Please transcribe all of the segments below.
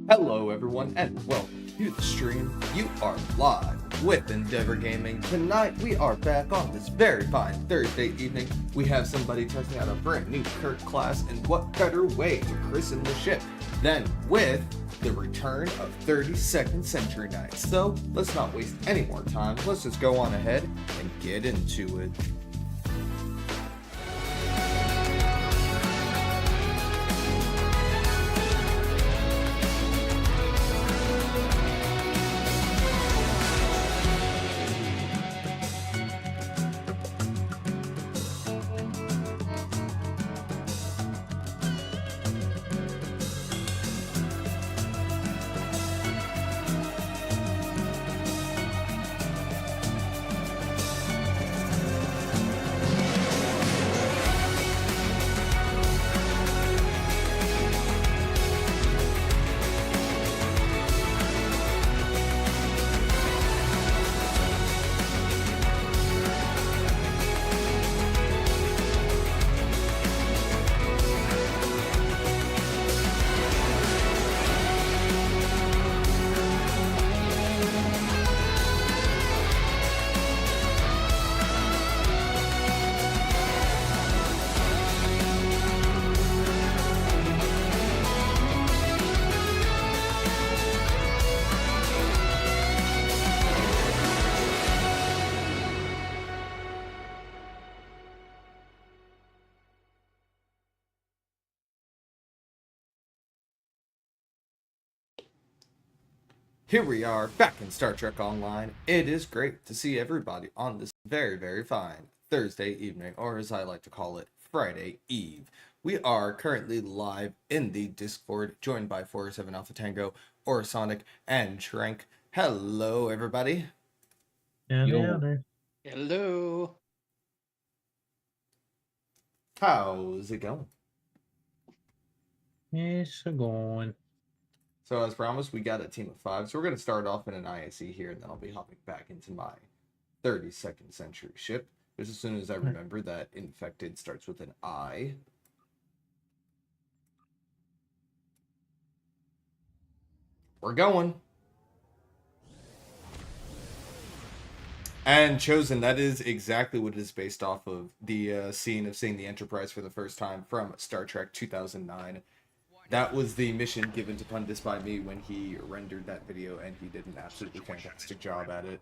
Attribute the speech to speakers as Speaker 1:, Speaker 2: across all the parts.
Speaker 1: Hello everyone and welcome to the stream. You are live with Endeavor Gaming. Tonight we are back on this very fine Thursday evening. We have somebody testing out a brand new Kirk class, and what better way to christen the ship than with the return of 32nd Century Knights. So let's not waste any more time. Let's just go on ahead and get into it. Here we are back in Star Trek Online. It is great to see everybody on this very, very fine Thursday evening, or as I like to call it, Friday Eve. We are currently live in the Discord, joined by 47 Alpha Tango, Orasonic, and Trank. Hello, everybody.
Speaker 2: Yo.
Speaker 3: Hello.
Speaker 1: How's it going?
Speaker 2: It's going.
Speaker 1: So as promised, we got a team of 5. So we're going to start off in an ISE here, and then I'll be hopping back into my 32nd Century ship. Just as soon as I remember that infected starts with an I. We're going. And Chosen, that is exactly what it is based off of, the scene of seeing the Enterprise for the first time from Star Trek 2009. That was the mission given to Pundis by me when he rendered that video, and he did an absolutely fantastic job at it.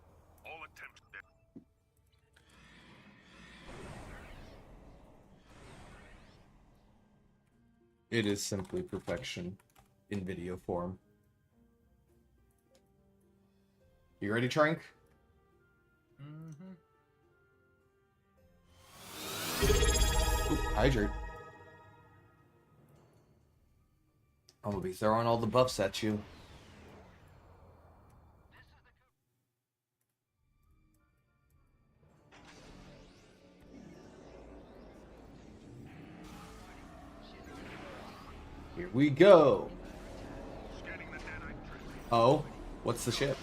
Speaker 1: It is simply perfection in video form. You ready, Trank? Ooh, hydrate. I'm gonna be throwing all the buffs at you. Here we go. Oh, what's the ship?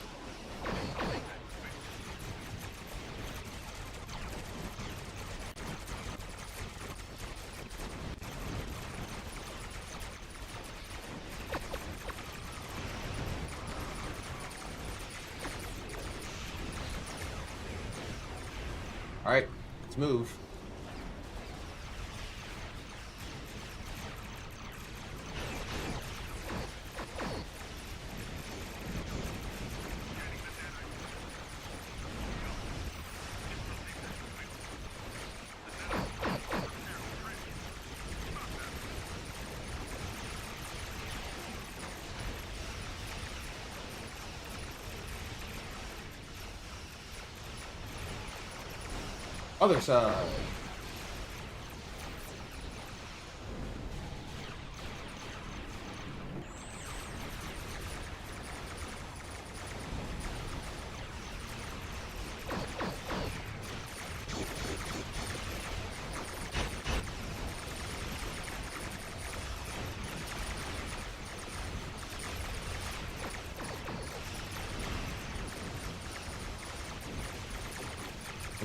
Speaker 1: Alright, let's move. Other side.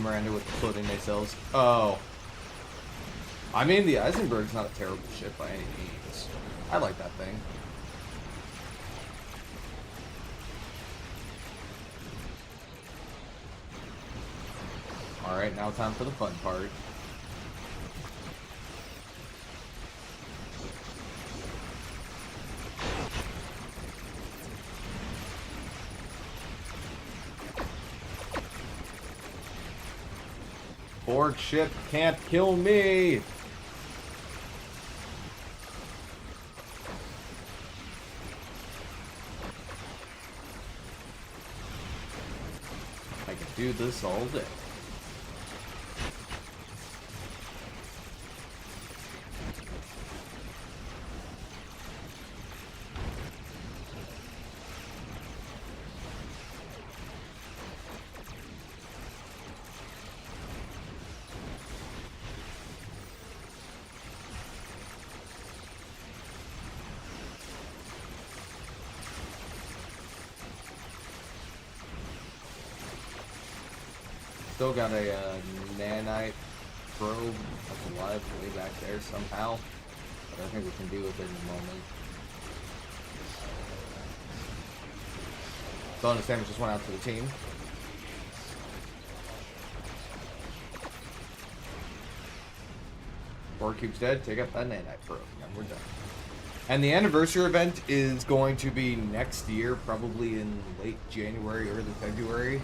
Speaker 1: Miranda with the floating nacelles. Oh. I mean, the Eisenberg's not a terrible ship by any means. I like that thing. Alright, now time for the fun part. Borg ship can't kill me! I can do this all day. Still got a nanite probe that's alive way back there somehow. But I think we can deal with it in a moment. Bonus damage just went out to the team. Four cubes dead, take up that nanite probe, and we're done. And the anniversary event is going to be next year, probably in late January, early February.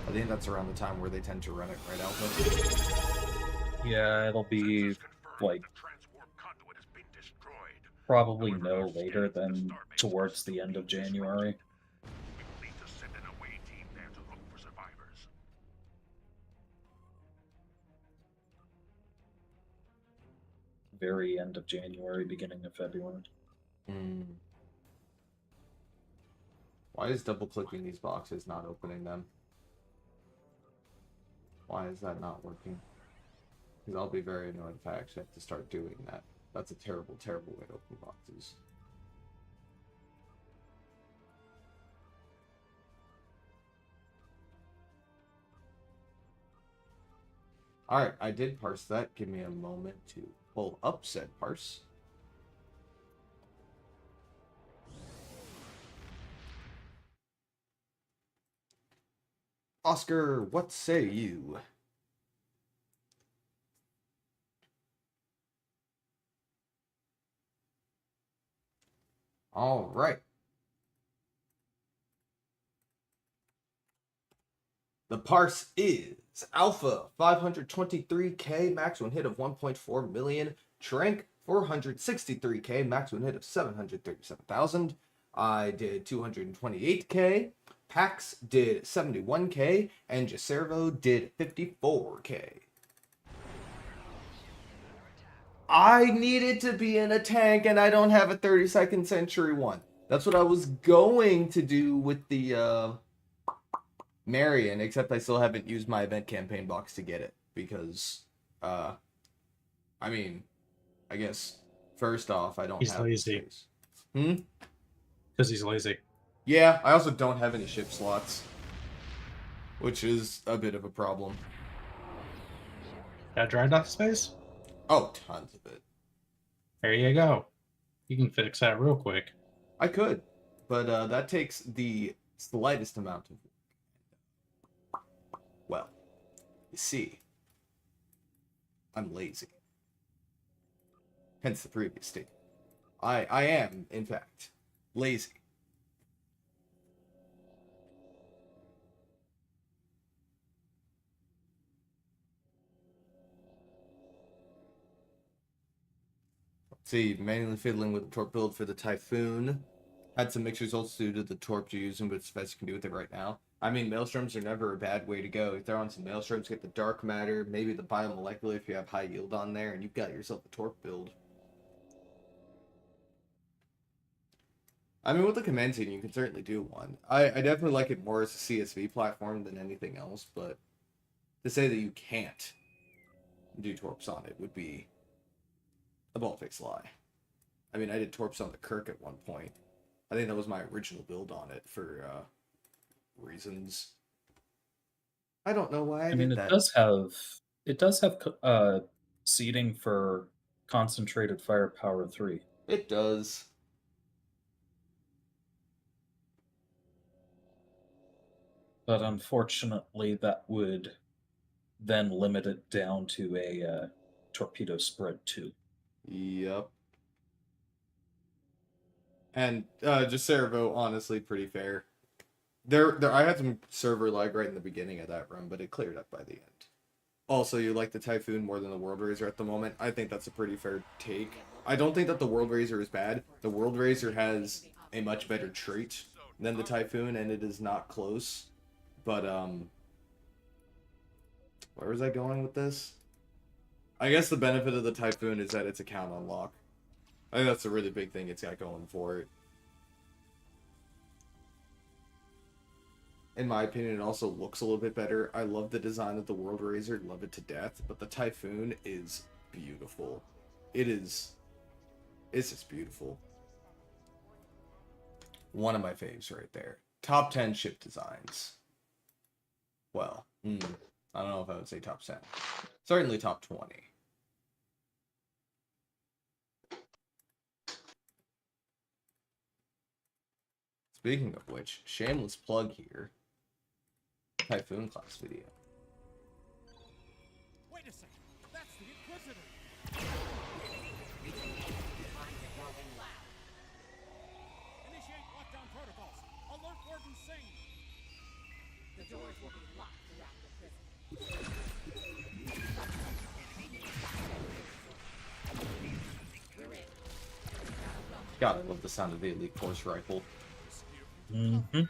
Speaker 1: I think that's around the time where they tend to run it, right, Alpha?
Speaker 3: Yeah, it'll be like probably no later than towards the end of January. Very end of January, beginning of February.
Speaker 1: Why is double clicking these boxes not opening them? Why is that not working? Because I'll be very annoyed if I actually have to start doing that. That's a terrible, terrible way to open boxes. Alright, I did parse that. Give me a moment to pull up said parse. Oscar, what say you? All right. The parse is Alpha 523k, max one hit of 1.4 million. Trank 463k, max one hit of 737,000. I did 228k. Pax did 71k, and Jaservo did 54k. I needed to be in a tank, and I don't have a 32nd century one. That's what I was going to do with the Marion, except I still haven't used my event campaign box to get it, because, I mean, I guess, first off, I don't
Speaker 2: He's
Speaker 1: have
Speaker 2: lazy.
Speaker 1: space.
Speaker 2: Because he's lazy.
Speaker 1: Yeah, I also don't have any ship slots, which is a bit of a problem.
Speaker 2: Got dry dock space?
Speaker 1: Oh, tons of it.
Speaker 2: There you go. You can fix that real quick.
Speaker 1: I could, but that takes the slightest amount of work. Well, you see, I'm lazy. Hence the previous statement. I am, in fact, lazy. See, manually fiddling with the torp build for the Typhoon. Had some mixed results due to the torp you're using, but it's the best you can do with it right now. I mean, Maelstroms are never a bad way to go. You throw on some Maelstroms, get the Dark Matter, maybe the Biomolecular if you have high yield on there, and you've got yourself a torp build. I mean, with the command scene, you can certainly do one. I definitely like it more as a CSV platform than anything else, but to say that you can't do torps on it would be a bald-faced lie. I mean, I did torps on the Kirk at one point. I think that was my original build on it for reasons. I don't know why I
Speaker 3: mean,
Speaker 1: did that.
Speaker 3: it does have seating for concentrated firepower 3.
Speaker 1: It does.
Speaker 3: But unfortunately, that would then limit it down to a torpedo spread 2.
Speaker 1: Yep. And just Cerevo, honestly, pretty fair. I had some server lag right in the beginning of that run, but it cleared up by the end. Also, you like the Typhoon more than the World Razor at the moment. I think that's a pretty fair take. I don't think that the World Razor is bad. The World Razor has a much better trait than the Typhoon, and it is not close. But, where was I going with this? I guess the benefit of the Typhoon is that it's account unlock. I think that's a really big thing it's got going for it. In my opinion, it also looks a little bit better. I love the design of the World Razor, love it to death, but the Typhoon is beautiful. It's just beautiful. One of my faves right there. Top 10 ship designs. Well, I don't know if I would say top 10. Certainly top 20. Speaking of which, shameless plug here. Typhoon class video.
Speaker 4: Wait a second. That's the Inquisitor. Initiate lockdown protocols. Alert Warden Singh.
Speaker 5: The doors will be locked throughout the prison. We're in.
Speaker 1: God, I love the sound of the Elite Force rifle.
Speaker 3: Mm-hmm.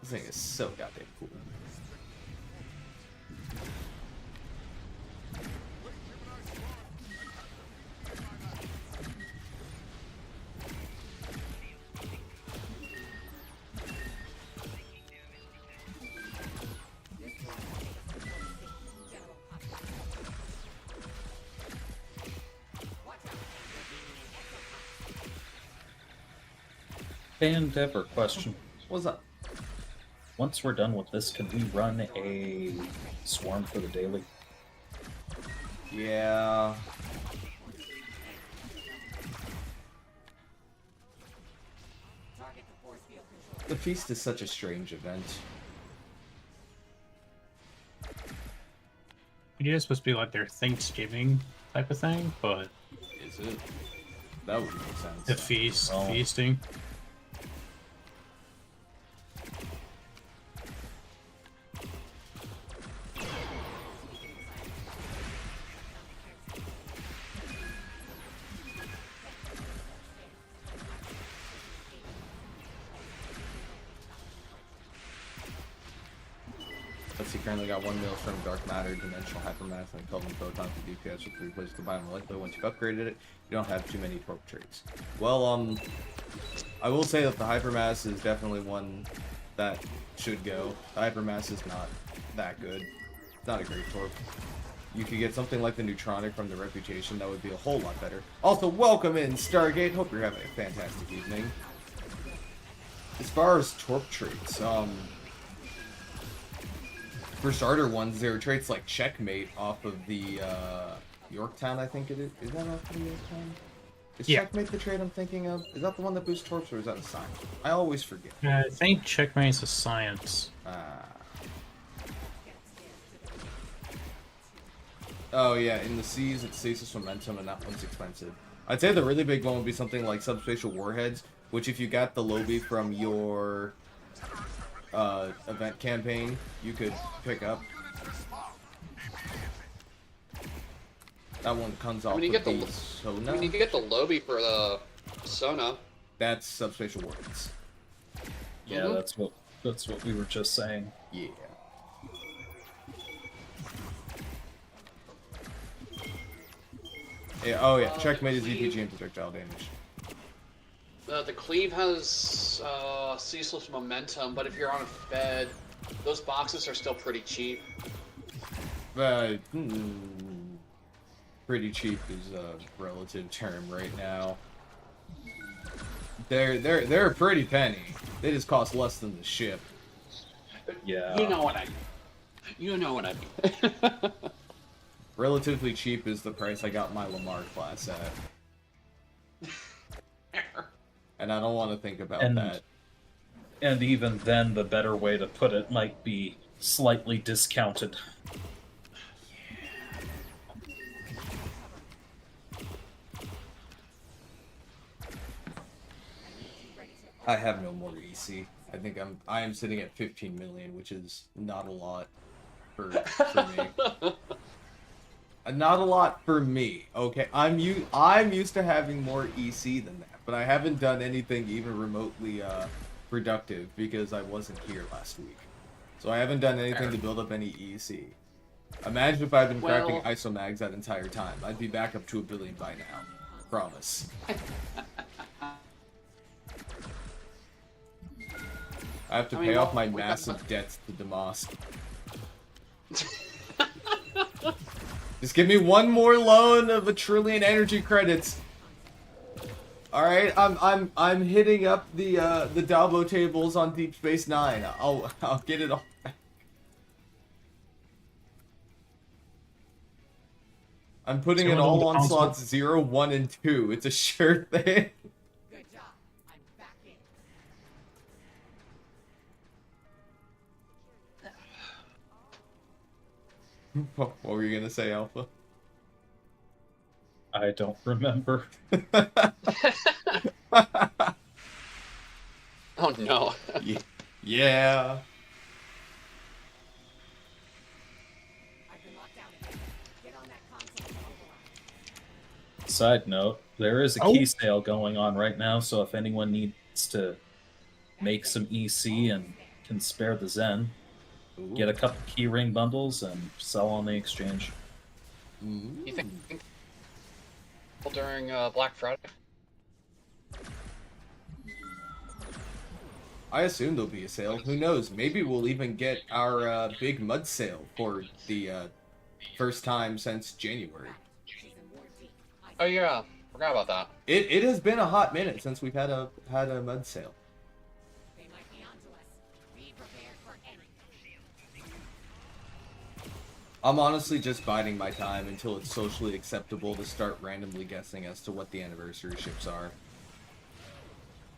Speaker 1: This thing is so goddamn cool.
Speaker 3: Endeavor question.
Speaker 1: What's up?
Speaker 3: Once we're done with this, can we run a swarm for the daily?
Speaker 1: Yeah.
Speaker 5: Target the force field control.
Speaker 1: The feast is such a strange event.
Speaker 2: It is supposed to be like their Thanksgiving type of thing, but
Speaker 1: Is it? That would make sense.
Speaker 2: the feast,
Speaker 3: Oh.
Speaker 2: feasting.
Speaker 1: Let's see, currently got 1 Maelstrom, Dark Matter, Dimensional Hypermass, and Kelvin Photon for DPS with 3 places to buy molecular. Once you've upgraded it, you don't have too many torque traits. Well, I will say that the Hypermass is definitely one that should go. The Hypermass is not that good. It's not a great torque. You could get something like the Neutronic from the Reputation, that would be a whole lot better. Also, welcome in, Stargate. Hope you're having a fantastic evening. As far as torque traits, for starter ones, there are traits like Checkmate off of the Yorktown, I think it is. Is that off of the Yorktown? Is
Speaker 2: Yeah.
Speaker 1: Checkmate the trait I'm thinking of? Is that the one that boosts torps, or is that a sign? I always forget.
Speaker 2: I think Checkmate's a science.
Speaker 1: Oh yeah, in the seas it's stasis momentum, and that one's expensive. I'd say the really big one would be something like subspatial warheads, which if you got the Lobby from your event campaign, you could pick up. That one comes off
Speaker 6: you
Speaker 1: with
Speaker 6: get
Speaker 1: the
Speaker 6: the
Speaker 1: Sona.
Speaker 6: I mean, you can get the Lobby for the Sona.
Speaker 1: That's subspatial warheads.
Speaker 3: Yeah,
Speaker 6: Mhm.
Speaker 3: that's what we were just saying.
Speaker 1: Yeah. Yeah, oh yeah, Checkmate is EPG and projectile damage.
Speaker 6: The Cleave has ceaseless momentum, but if you're on a bed, those boxes are still pretty cheap.
Speaker 1: Pretty cheap is a relative term right now. They're a pretty penny. They just cost less than the ship.
Speaker 3: Yeah.
Speaker 6: You know what I mean. You know what I mean.
Speaker 1: Relatively cheap is the price I got my Lamar class at. And I don't want to think about
Speaker 3: And-
Speaker 1: that.
Speaker 3: And even then, the better way to put it might be slightly discounted.
Speaker 1: I have no more EC. I think I am sitting at 15 million, which is not a lot for me. Not a lot for me. Okay, I'm used to having more EC than that, but I haven't done anything even remotely productive because I wasn't here last week. So I haven't done anything to build up any EC. Imagine if I'd been crafting isomags that entire time. I'd be back up to 1 billion by now. Promise. I have to pay off my massive debts to Damask. Just give me one more loan of 1 trillion energy credits. All right, I'm hitting up the Dabo tables on Deep Space Nine. I'll get it all back. I'm putting it all on slots 0, 1, and 2. It's a sure thing.
Speaker 5: Good job. I'm back in.
Speaker 1: What were you gonna say, Alpha?
Speaker 3: I don't remember.
Speaker 6: Oh no.
Speaker 1: Yeah.
Speaker 5: I've been locked out again. Get on that console and override.
Speaker 3: Side note, there is a key sale going on right now, so if anyone needs to make some EC and can spare the Zen, get a couple keyring bundles and sell on the exchange.
Speaker 6: You think during Black Friday?
Speaker 1: I assume there'll be a sale. Who knows? Maybe we'll even get our big mud sale for the first time since January.
Speaker 6: Oh yeah, forgot about that.
Speaker 1: It has been a hot minute since we've had a mud sale.
Speaker 5: They might be onto us. Be prepared for anything.
Speaker 1: I'm honestly just biding my time until it's socially acceptable to start randomly guessing as to what the anniversary ships are.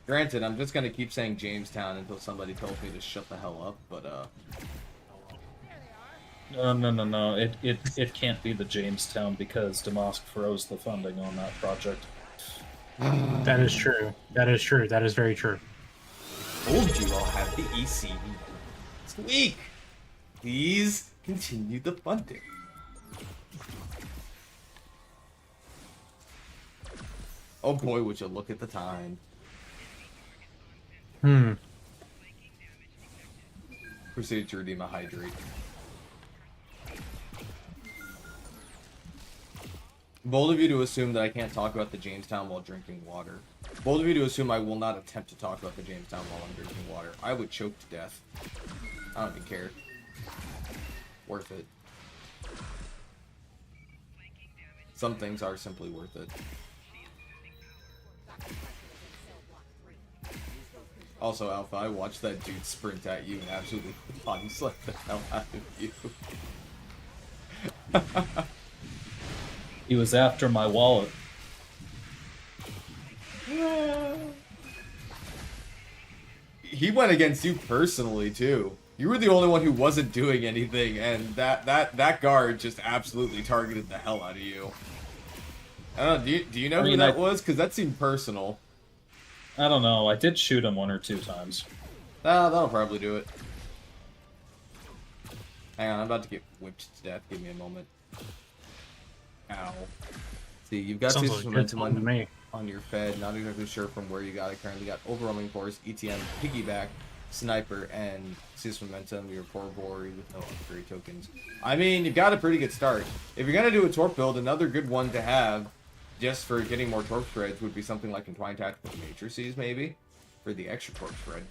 Speaker 1: Granted, I'm just gonna keep saying Jamestown until somebody tells me to shut the hell up, but
Speaker 3: No. It can't be the Jamestown because Damask froze the funding on that project.
Speaker 2: That is true. That is true. That is very true.
Speaker 1: told you I'll have the EC this week. Please continue the funding. Oh boy, would you look at the time. Proceed to redeem a hydrate. Bold of you to assume that I can't talk about the Jamestown while drinking water. Bold of you to assume I will not attempt to talk about the Jamestown while I'm drinking water. I would choke to death. I don't even care. Worth it. Some things are simply worth it. Also, Alpha, I watched that dude sprint at you and absolutely body slapped the hell out of you.
Speaker 3: He was after my wallet.
Speaker 1: He went against you personally too. You were the only one who wasn't doing anything, and that guard just absolutely targeted the hell out of you. I don't know. Do you know who that was? Because that seemed personal.
Speaker 3: I don't know. I did shoot him 1 or 2 times.
Speaker 1: That'll probably do it. Hang on, I'm about to get whipped to death. Give me a moment. Ow. See, you've got
Speaker 2: Sounds
Speaker 1: ceaseless
Speaker 2: like
Speaker 1: momentum
Speaker 2: good to me.
Speaker 1: on your Fed. Not exactly sure from where you got it. Currently got overwhelming force, ETM, piggyback, sniper, and ceaseless momentum. Your core bori with no upgrade tokens. I mean, you've got a pretty good start. If you're gonna do a torp build, another good one to have, just for getting more torp spreads, would be something like Entwined Tactical Matrices, maybe, for the extra torp spread.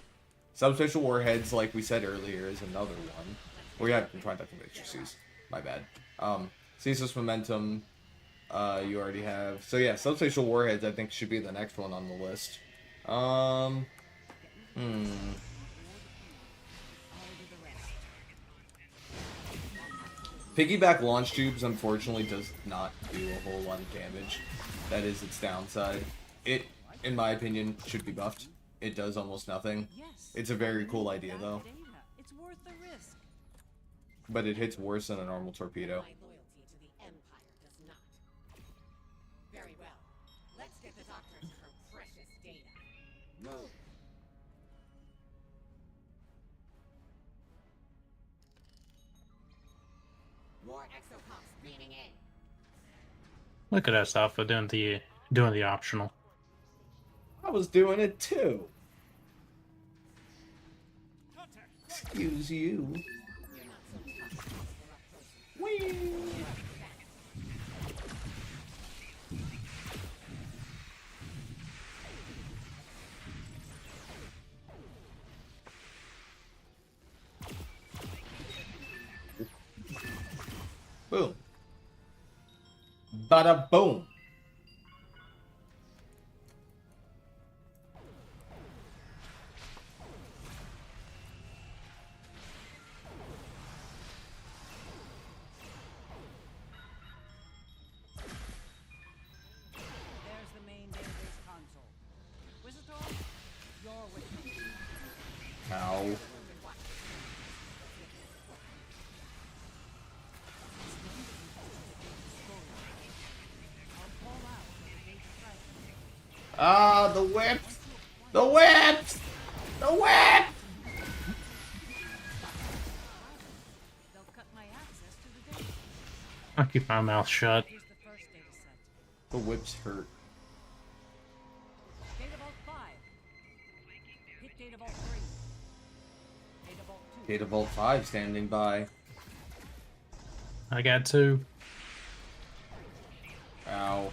Speaker 1: Subspatial Warheads, like we said earlier, is another one. Well, yeah, Entwined Tactical Matrices. My bad. Ceaseless Momentum, you already have. So yeah, Subspatial Warheads, I think, should be the next one on the list. Piggyback launch tubes, unfortunately, does not do a whole lot of damage. That is its downside. It, in my opinion, should be buffed. It does almost nothing. It's a very cool idea, though.
Speaker 7: It's worth the risk.
Speaker 1: but it hits worse than a normal torpedo.
Speaker 5: My loyalty to the Empire does not. Very well. Let's get the doctor to her precious data. Move! More exocomps beaming in.
Speaker 2: Look at us, Alpha, doing the optional.
Speaker 1: I was doing it too.
Speaker 4: Contact!
Speaker 1: Excuse you.
Speaker 5: You're not so tough as we're up close.
Speaker 1: Whee! Boom. Bada boom.
Speaker 7: There's the main database console. Wizardor, you're with me.
Speaker 1: Ow.
Speaker 7: I'll pull out when the gate strikes.
Speaker 1: Ah, the whips! The whips! The whips!
Speaker 7: They'll cut my access to the data.
Speaker 2: I'll keep my mouth shut.
Speaker 7: Here's the first data set.
Speaker 1: The whips hurt.
Speaker 7: Data Vault 5. Hit Data Vault 3. Data Vault 2.
Speaker 1: Data Vault 5 standing by.
Speaker 2: I got 2.
Speaker 1: Ow.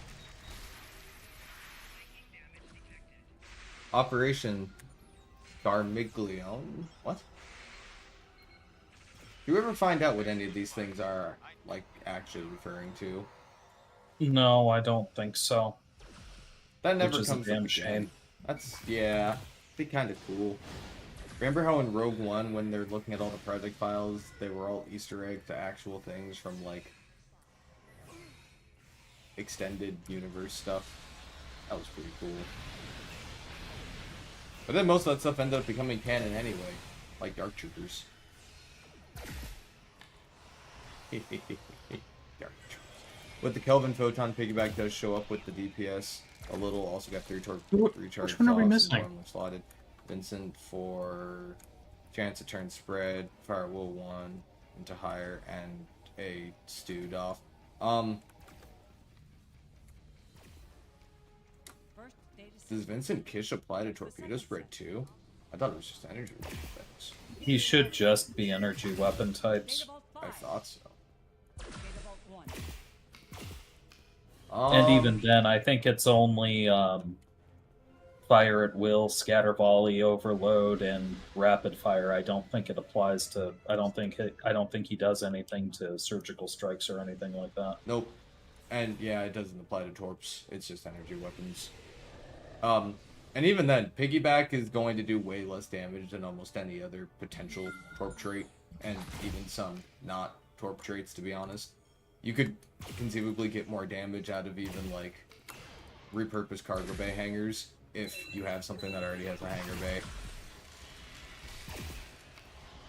Speaker 1: Operation Garmiglione? What? Do you ever find out what any of these things are, like, actually referring to?
Speaker 3: No, I don't think so.
Speaker 1: That never
Speaker 3: Which is a
Speaker 1: comes
Speaker 3: damn
Speaker 1: up again.
Speaker 3: shame.
Speaker 1: That's, yeah, be kind of cool. Remember how in Rogue One, when they're looking at all the project files, they were all Easter egg to actual things from, like, extended universe stuff? That was pretty cool. But then most of that stuff ended up becoming canon anyway, like Dark Troopers. Dark Troopers. With the Kelvin Photon, Piggyback does show up with the DPS a little. Also got 3 charges.
Speaker 2: Which one are we missing?
Speaker 1: Slotted. Vincent for chance of turn spread, Firewall 1 into higher, and a stewed off.
Speaker 7: First data set.
Speaker 1: Does Vincent Kish apply to torpedo spread too? I thought it was just energy weapons.
Speaker 3: He should just be energy weapon types.
Speaker 7: Data Vault 5.
Speaker 1: I thought so.
Speaker 7: Data Vault 1.
Speaker 3: And even then, I think it's only fire at will, scatter volley, overload, and rapid fire. I don't think it applies to. I don't think he does anything to surgical strikes or anything like that.
Speaker 1: Nope. And yeah, it doesn't apply to torps. It's just energy weapons. And even then, Piggyback is going to do way less damage than almost any other potential torp trait, and even some not torp traits, to be honest. You could conceivably get more damage out of even, like, repurposed cargo bay hangars if you have something that already has a hangar bay.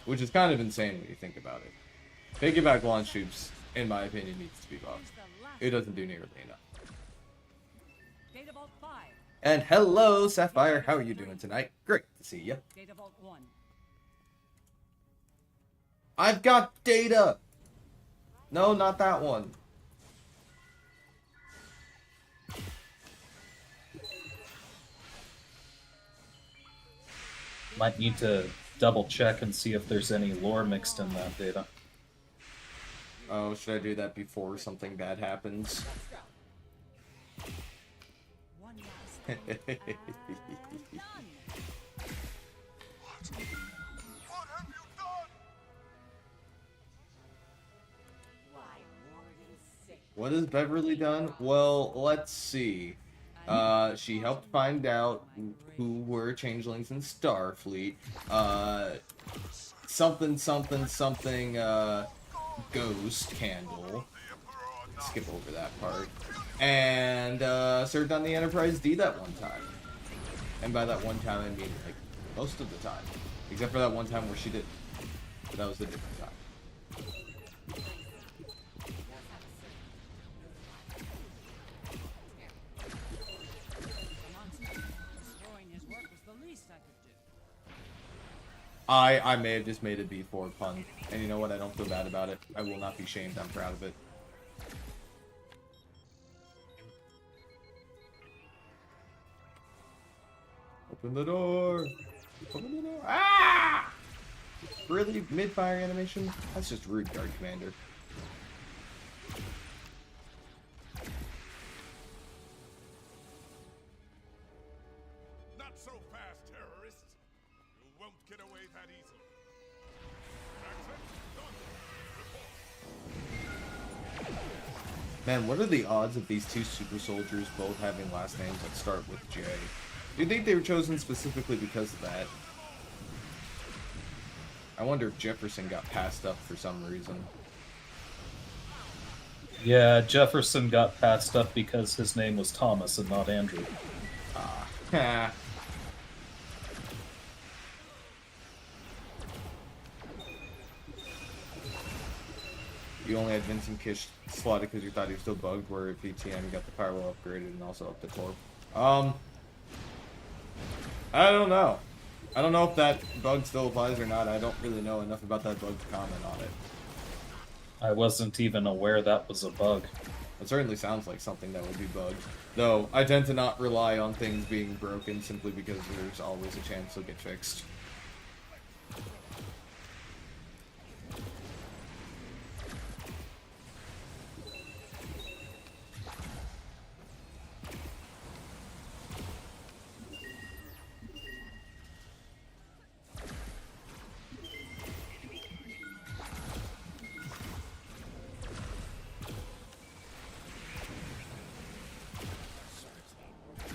Speaker 1: Which is kind of insane when you think about it. Piggyback launch tubes, in my opinion, needs to be buffed.
Speaker 7: Here's the last
Speaker 1: It doesn't do nearly enough.
Speaker 7: Data Vault 5.
Speaker 1: And hello, Sapphire. How are you doing tonight? Great to see you.
Speaker 7: Data Vault 1.
Speaker 1: I've got data. No, not that one.
Speaker 3: Might need to double check and see if there's any lore mixed in that data.
Speaker 1: Oh, should I do that before something bad happens?
Speaker 7: One last thing. And done.
Speaker 5: Why, Warden's sick.
Speaker 1: What has Beverly done? Well, let's see. She helped find out who were changelings in Starfleet. Something, ghost candle. Skip over that part. And, served on the Enterprise D that one time. And by that one time, I mean, like, most of the time. Except for that one time where she did. That was a different time. I may have just made a B4 pun. And you know what? I don't feel bad about it. I will not be shamed. I'm proud of it. Open the door! Open the door! Ah! Really? Mid-fire animation? That's just rude, Guard Commander.
Speaker 4: Not so fast, terrorists. You won't get away that easily. Access done. Report.
Speaker 1: Man, what are the odds of these two super soldiers both having last names that start with J? Do you think they were chosen specifically because of that? I wonder if Jefferson got passed up for some reason.
Speaker 3: Yeah, Jefferson got passed up because his name was Thomas and not Andrew.
Speaker 1: Ah. You only had Vincent Kish slotted because you thought he was still bugged, where if ETN got the firewall upgraded and also up the torp. I don't know. I don't know if that bug still applies or not. I don't really know enough about that bug to comment on it.
Speaker 3: I wasn't even aware that was a bug.
Speaker 1: It certainly sounds like something that would be bugged. Though, I tend to not rely on things being broken simply because there's always a chance they'll get fixed.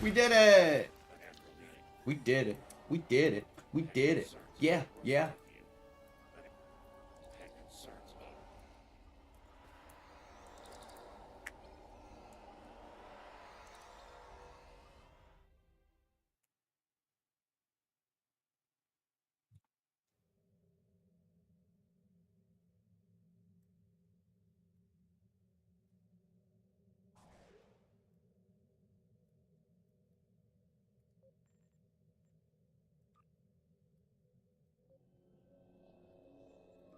Speaker 1: We did it! We did it. We did it. We did it. Yeah, yeah.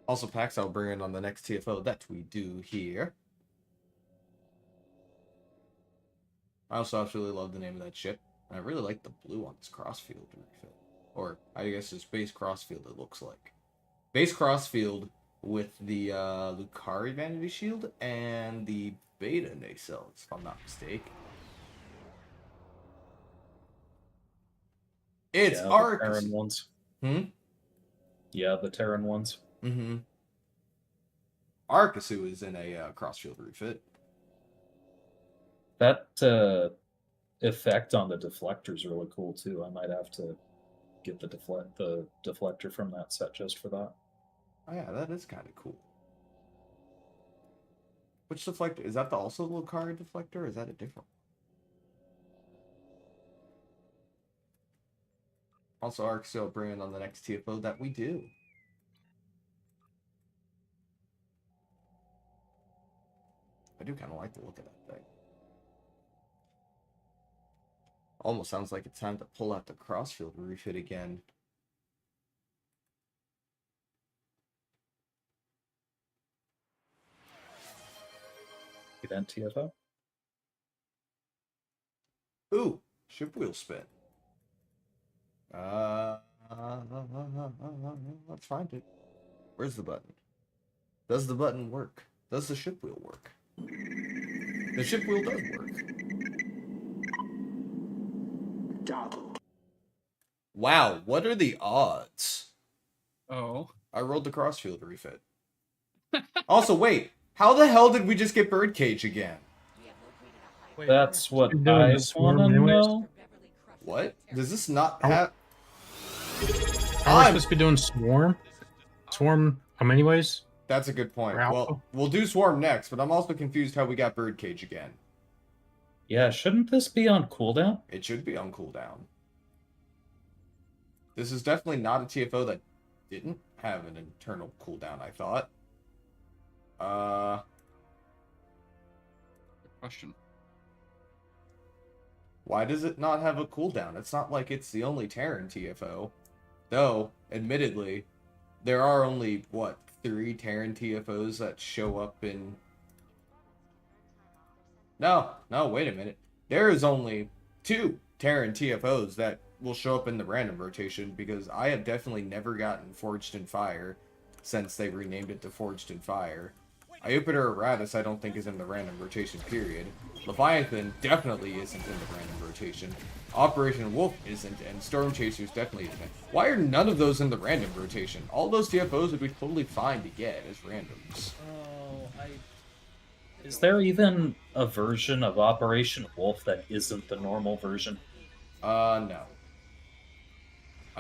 Speaker 1: Also, Pax, I'll bring in on the next TFO that we do here. I also absolutely love the name of that ship. And I really like the blue on this crossfield refit. Or, I guess it's base crossfield it looks like. Base crossfield with the Lucari Vanity Shield and the Beta nacelles, if I'm not mistaken. It's
Speaker 3: Yeah,
Speaker 1: Arc.
Speaker 3: the Terran ones. Yeah, the Terran ones.
Speaker 1: Arcasu is in a crossfield refit.
Speaker 3: That effect on the deflector is really cool too. I might have to get the deflector from that set just for that.
Speaker 1: Oh yeah, that is kind of cool. Which deflector? Is that also the Lucari deflector, or is that a different one? Also, Arcasu bringing on the next TFO that we do. I do kind of like the look of that thing. Almost sounds like it's time to pull out the crossfield refit again.
Speaker 3: Event TFO.
Speaker 1: Ooh, ship wheel spin. Let's find it. Where's the button? Does the button work? Does the ship wheel work? The ship wheel does work. Wow, what are the odds?
Speaker 8: Oh.
Speaker 1: I rolled the crossfield refit. Also, wait, how the hell did we just get Birdcage again?
Speaker 2: Wait,
Speaker 3: That's what
Speaker 2: Been doing
Speaker 3: I
Speaker 2: the swarm
Speaker 3: want to
Speaker 2: anyways?
Speaker 3: know.
Speaker 1: What? Does this not have...
Speaker 2: Are we supposed to be doing Swarm? Swarm, anyways?
Speaker 1: That's a good point.
Speaker 2: For Alpha?
Speaker 1: Well, we'll do Swarm next, but I'm also confused how we got Birdcage again.
Speaker 3: Yeah, shouldn't this be on cooldown?
Speaker 1: It should be on cooldown. This is definitely not a TFO that didn't have an internal cooldown, I thought.
Speaker 8: Good question.
Speaker 1: Why does it not have a cooldown? It's not like it's the only Terran TFO Though, admittedly, there are only, what, 3 Terran TFOs that show up in... No, wait a minute. There is only 2 Terran TFOs that will show up in the random rotation, because I have definitely never gotten Forged in Fire since they renamed it to Forged in Fire. Iupiter Eratus I don't think is in the random rotation, period. Leviathan definitely isn't in the random rotation. Operation Wolf isn't, and Storm Chasers definitely isn't. Why are none of those in the random rotation? All those TFOs would be totally fine to get as randoms.
Speaker 3: Is there even a version of Operation Wolf that isn't the normal version?
Speaker 1: No.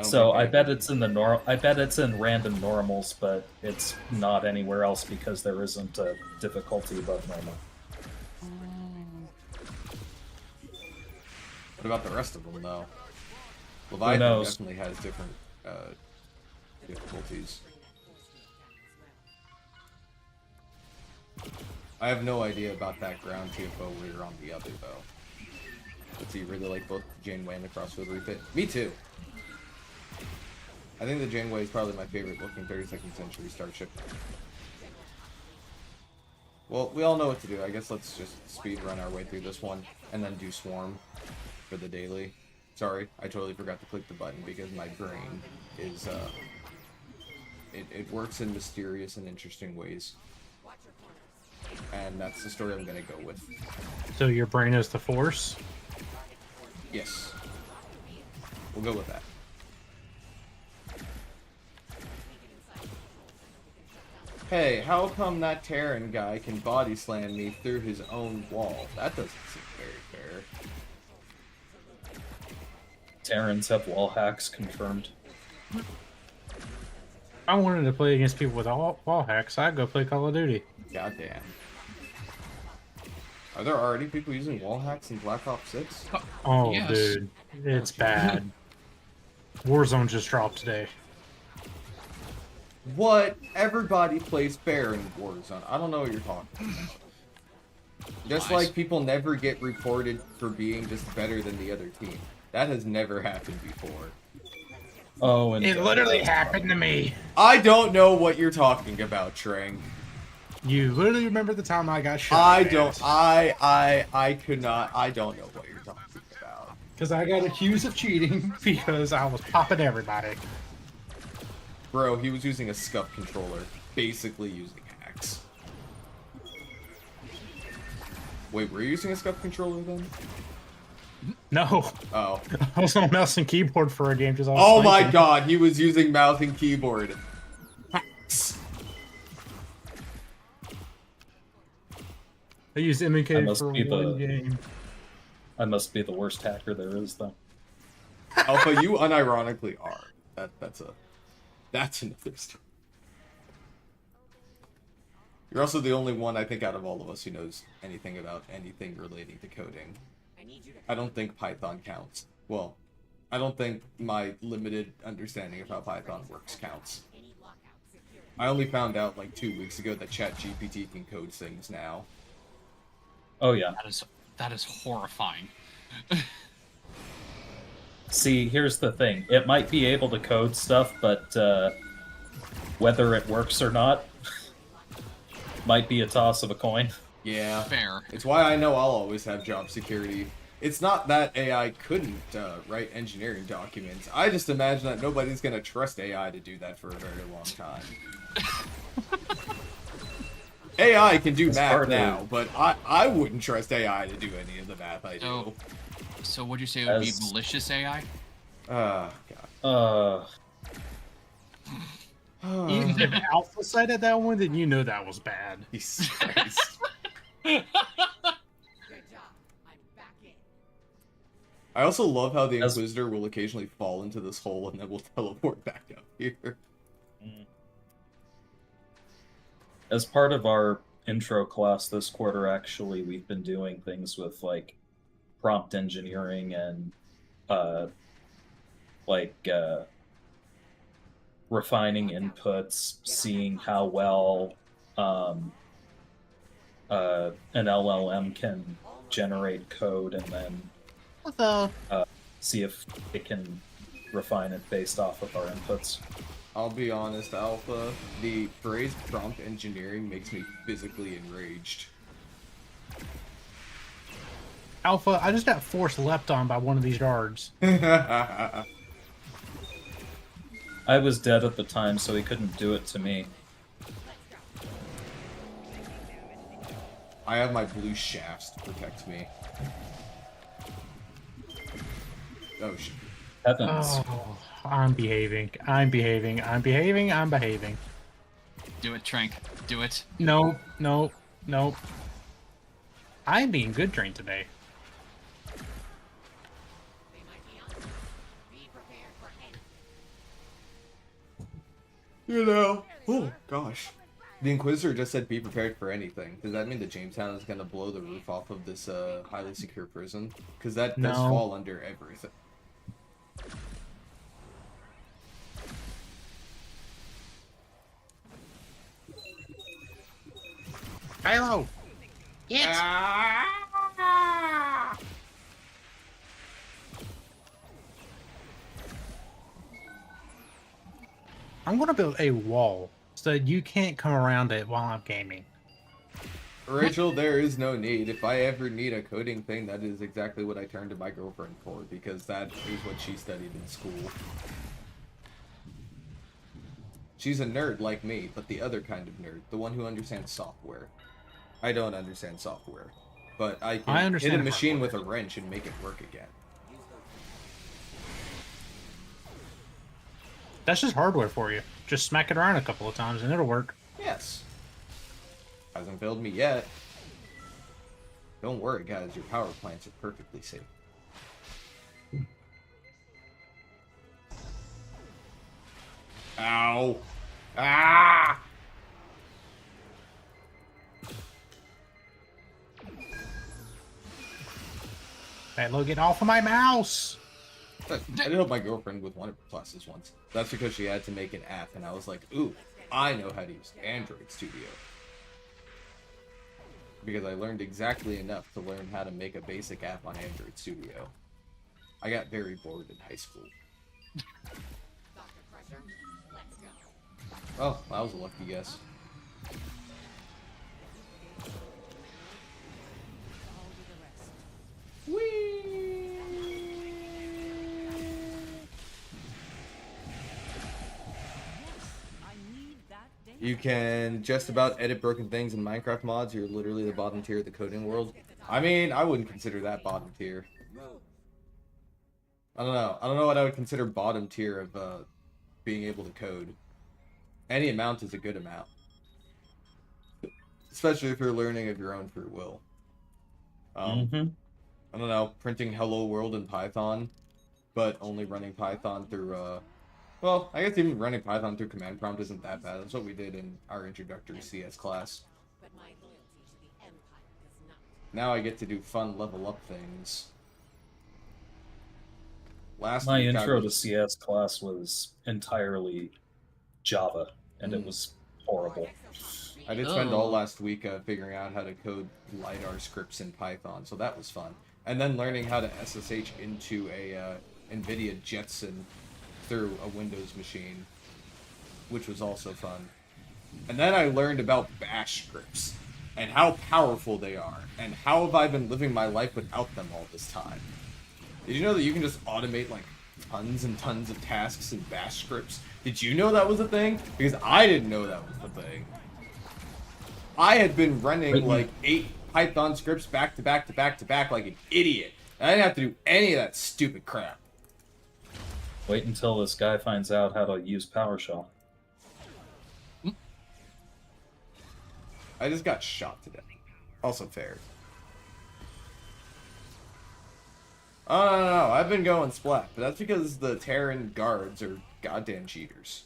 Speaker 3: So I bet it's in the I bet it's in random normals, but it's not anywhere else because there isn't a difficulty above normal.
Speaker 1: What about the rest of them, though? Leviathan definitely has different difficulties. I have no idea about that ground TFO where you're on the other, though. Does he really like both Janeway and the Crossfield Refit? Me too. I think the Janeway is probably my favorite looking 32nd century starship. Well, we all know what to do. I guess let's just speed run our way through this one and then do Swarm for the daily. Sorry, I totally forgot to click the button because my brain is, it works in mysterious and interesting ways. And that's the story I'm gonna go with.
Speaker 2: So your brain is the Force?
Speaker 1: Yes. We'll go with that. Hey, how come that Terran guy can body slam me through his own wall? That doesn't seem very fair.
Speaker 3: Terrans have wall hacks confirmed.
Speaker 2: I wanted to play against people with wall hacks. I'd go play Call of Duty.
Speaker 1: Goddamn. Are there already people using wall hacks in Black Ops 6?
Speaker 2: Oh,
Speaker 8: Yes.
Speaker 2: dude. It's bad. Warzone just dropped today.
Speaker 1: What? Everybody plays fair in Warzone. I don't know what you're talking about. Just
Speaker 8: Nice.
Speaker 1: like people never get reported for being just better than the other team. That has never happened before.
Speaker 3: Oh, and
Speaker 2: It literally happened to me.
Speaker 1: I don't know what you're talking about, Trang.
Speaker 2: You literally remember the time I got shot?
Speaker 1: I don't could not. I don't know what you're talking about.
Speaker 2: Because I got accused of cheating because I was popping everybody.
Speaker 1: Bro, he was using a scuff controller. Basically using hacks. Wait, were you using a scuff controller then?
Speaker 2: No.
Speaker 1: Oh.
Speaker 2: I was on mouse and keyboard for a game. Just
Speaker 1: Oh my god, he was using mouse and keyboard. Hacks.
Speaker 2: I used
Speaker 3: I
Speaker 2: MK
Speaker 3: must
Speaker 2: for
Speaker 3: be
Speaker 2: one game.
Speaker 3: I must be the worst hacker there is, though.
Speaker 1: Alpha, you unironically are. That's another story. You're also the only one, I think, out of all of us who knows anything about anything relating to coding. I don't think Python counts. Well, I don't think my limited understanding of how Python works counts. I only found out like 2 weeks ago that ChatGPT can code things now.
Speaker 3: Oh yeah.
Speaker 8: That is horrifying.
Speaker 3: See, here's the thing. It might be able to code stuff, but whether it works or not might be a toss of a coin.
Speaker 1: Yeah.
Speaker 8: Fair.
Speaker 1: It's why I know I'll always have job security. It's not that AI couldn't write engineering documents. I just imagine that nobody's going to trust AI to do that for a very long time. AI can do math now, but I wouldn't trust AI to do any of the math I do.
Speaker 8: So would you say it would be malicious AI?
Speaker 1: God.
Speaker 2: Even if Alpha cited that one, then you know that was bad.
Speaker 1: Jesus Christ.
Speaker 5: Good job. I'm back in.
Speaker 1: I also love how the Inquisitor will occasionally fall into this hole and then will teleport back up here.
Speaker 3: As part of our intro class this quarter, actually, we've been doing things with, like, prompt engineering and, refining inputs, seeing how well an LLM can generate code, and then see if it can refine it based off of our inputs.
Speaker 1: I'll be honest, Alpha, the phrase prompt engineering makes me physically enraged.
Speaker 2: Alpha, I just got force leapt on by one of these guards.
Speaker 3: I was dead at the time, so he couldn't do it to me.
Speaker 1: I have my blue shafts to protect me. Oh shit.
Speaker 3: Heavens.
Speaker 2: Oh, I'm behaving. I'm behaving. I'm behaving. I'm behaving.
Speaker 8: Do it, Trank. Do it.
Speaker 2: No, no, no. I'm being good trained today.
Speaker 5: They might be on. Be prepared for anything.
Speaker 1: You know. Oh gosh. The Inquisitor just said be prepared for anything. Does that mean that Jamestown is gonna blow the roof off of this highly secure prison? Because that does
Speaker 2: No.
Speaker 1: fall under everything.
Speaker 2: Halo! I'm gonna build a wall so that you can't come around it while I'm gaming.
Speaker 1: Rachel, there is no need. If I ever need a coding thing, that is exactly what I turn to my girlfriend for, because that is what she studied in school. She's a nerd like me, but the other kind of nerd, the one who understands software. I don't understand software, but I can hit a
Speaker 2: understand
Speaker 1: machine
Speaker 2: hardware.
Speaker 1: with a wrench and make it work again.
Speaker 2: That's just hardware for you. Just smack it around a couple of times and it'll work.
Speaker 1: Yes. Hasn't failed me yet. Don't worry, guys. Your power plants are perfectly safe. Ow. Ah!
Speaker 2: Hello, get off of my mouse!
Speaker 1: I did help my girlfriend with one of her classes once. That's because she had to make an app, and I was like, ooh, I know how to use Android Studio. Because I learned exactly enough to learn how to make a basic app on Android Studio. I got very bored in high school.
Speaker 5: Dr. Crusher, let's go.
Speaker 1: Oh, that was a lucky guess.
Speaker 7: I'll do the rest. I need that data.
Speaker 1: You can just about edit broken things in Minecraft mods. You're literally the bottom tier of the coding world. I mean, I wouldn't consider that bottom tier. I don't know. I don't know what I would consider bottom tier of being able to code. Any amount is a good amount. Especially if you're learning of your own free will. I don't know, printing Hello World in Python, but only running Python through, well, I guess even running Python through command prompt isn't that bad. That's what we did in our introductory CS class.
Speaker 5: But my loyalty to the Empire does not.
Speaker 1: Now I get to do fun level up things. Last
Speaker 3: My
Speaker 1: week
Speaker 3: intro to CS class was entirely Java, and it was horrible.
Speaker 1: I did spend all last week figuring out how to code LiDAR scripts in Python, so that was fun. And then learning how to SSH into a NVIDIA Jetson through a Windows machine, which was also fun. And then I learned about bash scripts, and how powerful they are, and how have I been living my life without them all this time. Did you know that you can just automate, like, tons and tons of tasks in bash scripts? Did you know that was a thing? Because I didn't know that was the thing. I had been running, like, 8 Python scripts back to back to back to back like an idiot. And I didn't have to do any of that stupid crap.
Speaker 3: Wait until this guy finds out how to use PowerShell.
Speaker 1: I just got shot to death. Also fair. Oh, no, I've been going splat, but that's because the Terran guards are goddamn cheaters.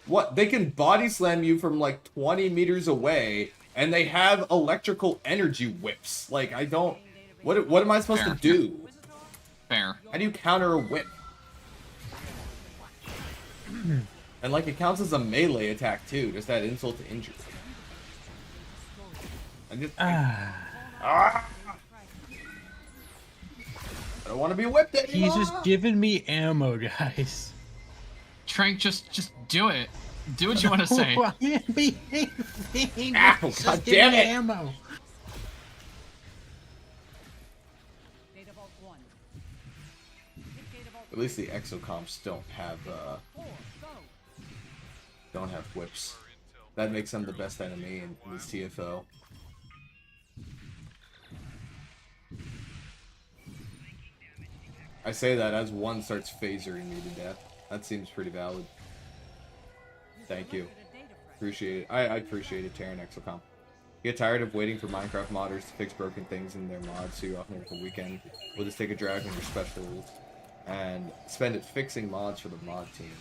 Speaker 1: What? They can body slam you from like 20 meters away, and they have electrical energy whips. Like, I don't... What am I supposed to do?
Speaker 8: Fair.
Speaker 1: How do you counter a whip? And like, it counts as a melee attack too, just that insult to injury. I just... I don't want to be whipped anymore.
Speaker 2: He's just giving me ammo, guys.
Speaker 8: Trank, just do it. Do what you want to say.
Speaker 2: I am behaving.
Speaker 1: Ow,
Speaker 2: Just
Speaker 1: God
Speaker 2: give
Speaker 1: damn
Speaker 2: me
Speaker 1: it.
Speaker 2: ammo.
Speaker 7: Data Vault 1. Hit Data Vault
Speaker 1: At least the exocomps don't have
Speaker 7: 4. Go.
Speaker 1: whips. That makes them the best enemy in this TFO. I say that as one starts phasering me to death. That seems pretty valid. Thank you. Appreciate it. I appreciate it, Terran Exocomp. Get tired of waiting for Minecraft modders to fix broken things in their mods so you often have a weekend. We'll just take a drag on your specials and spend it fixing mods for the mod team.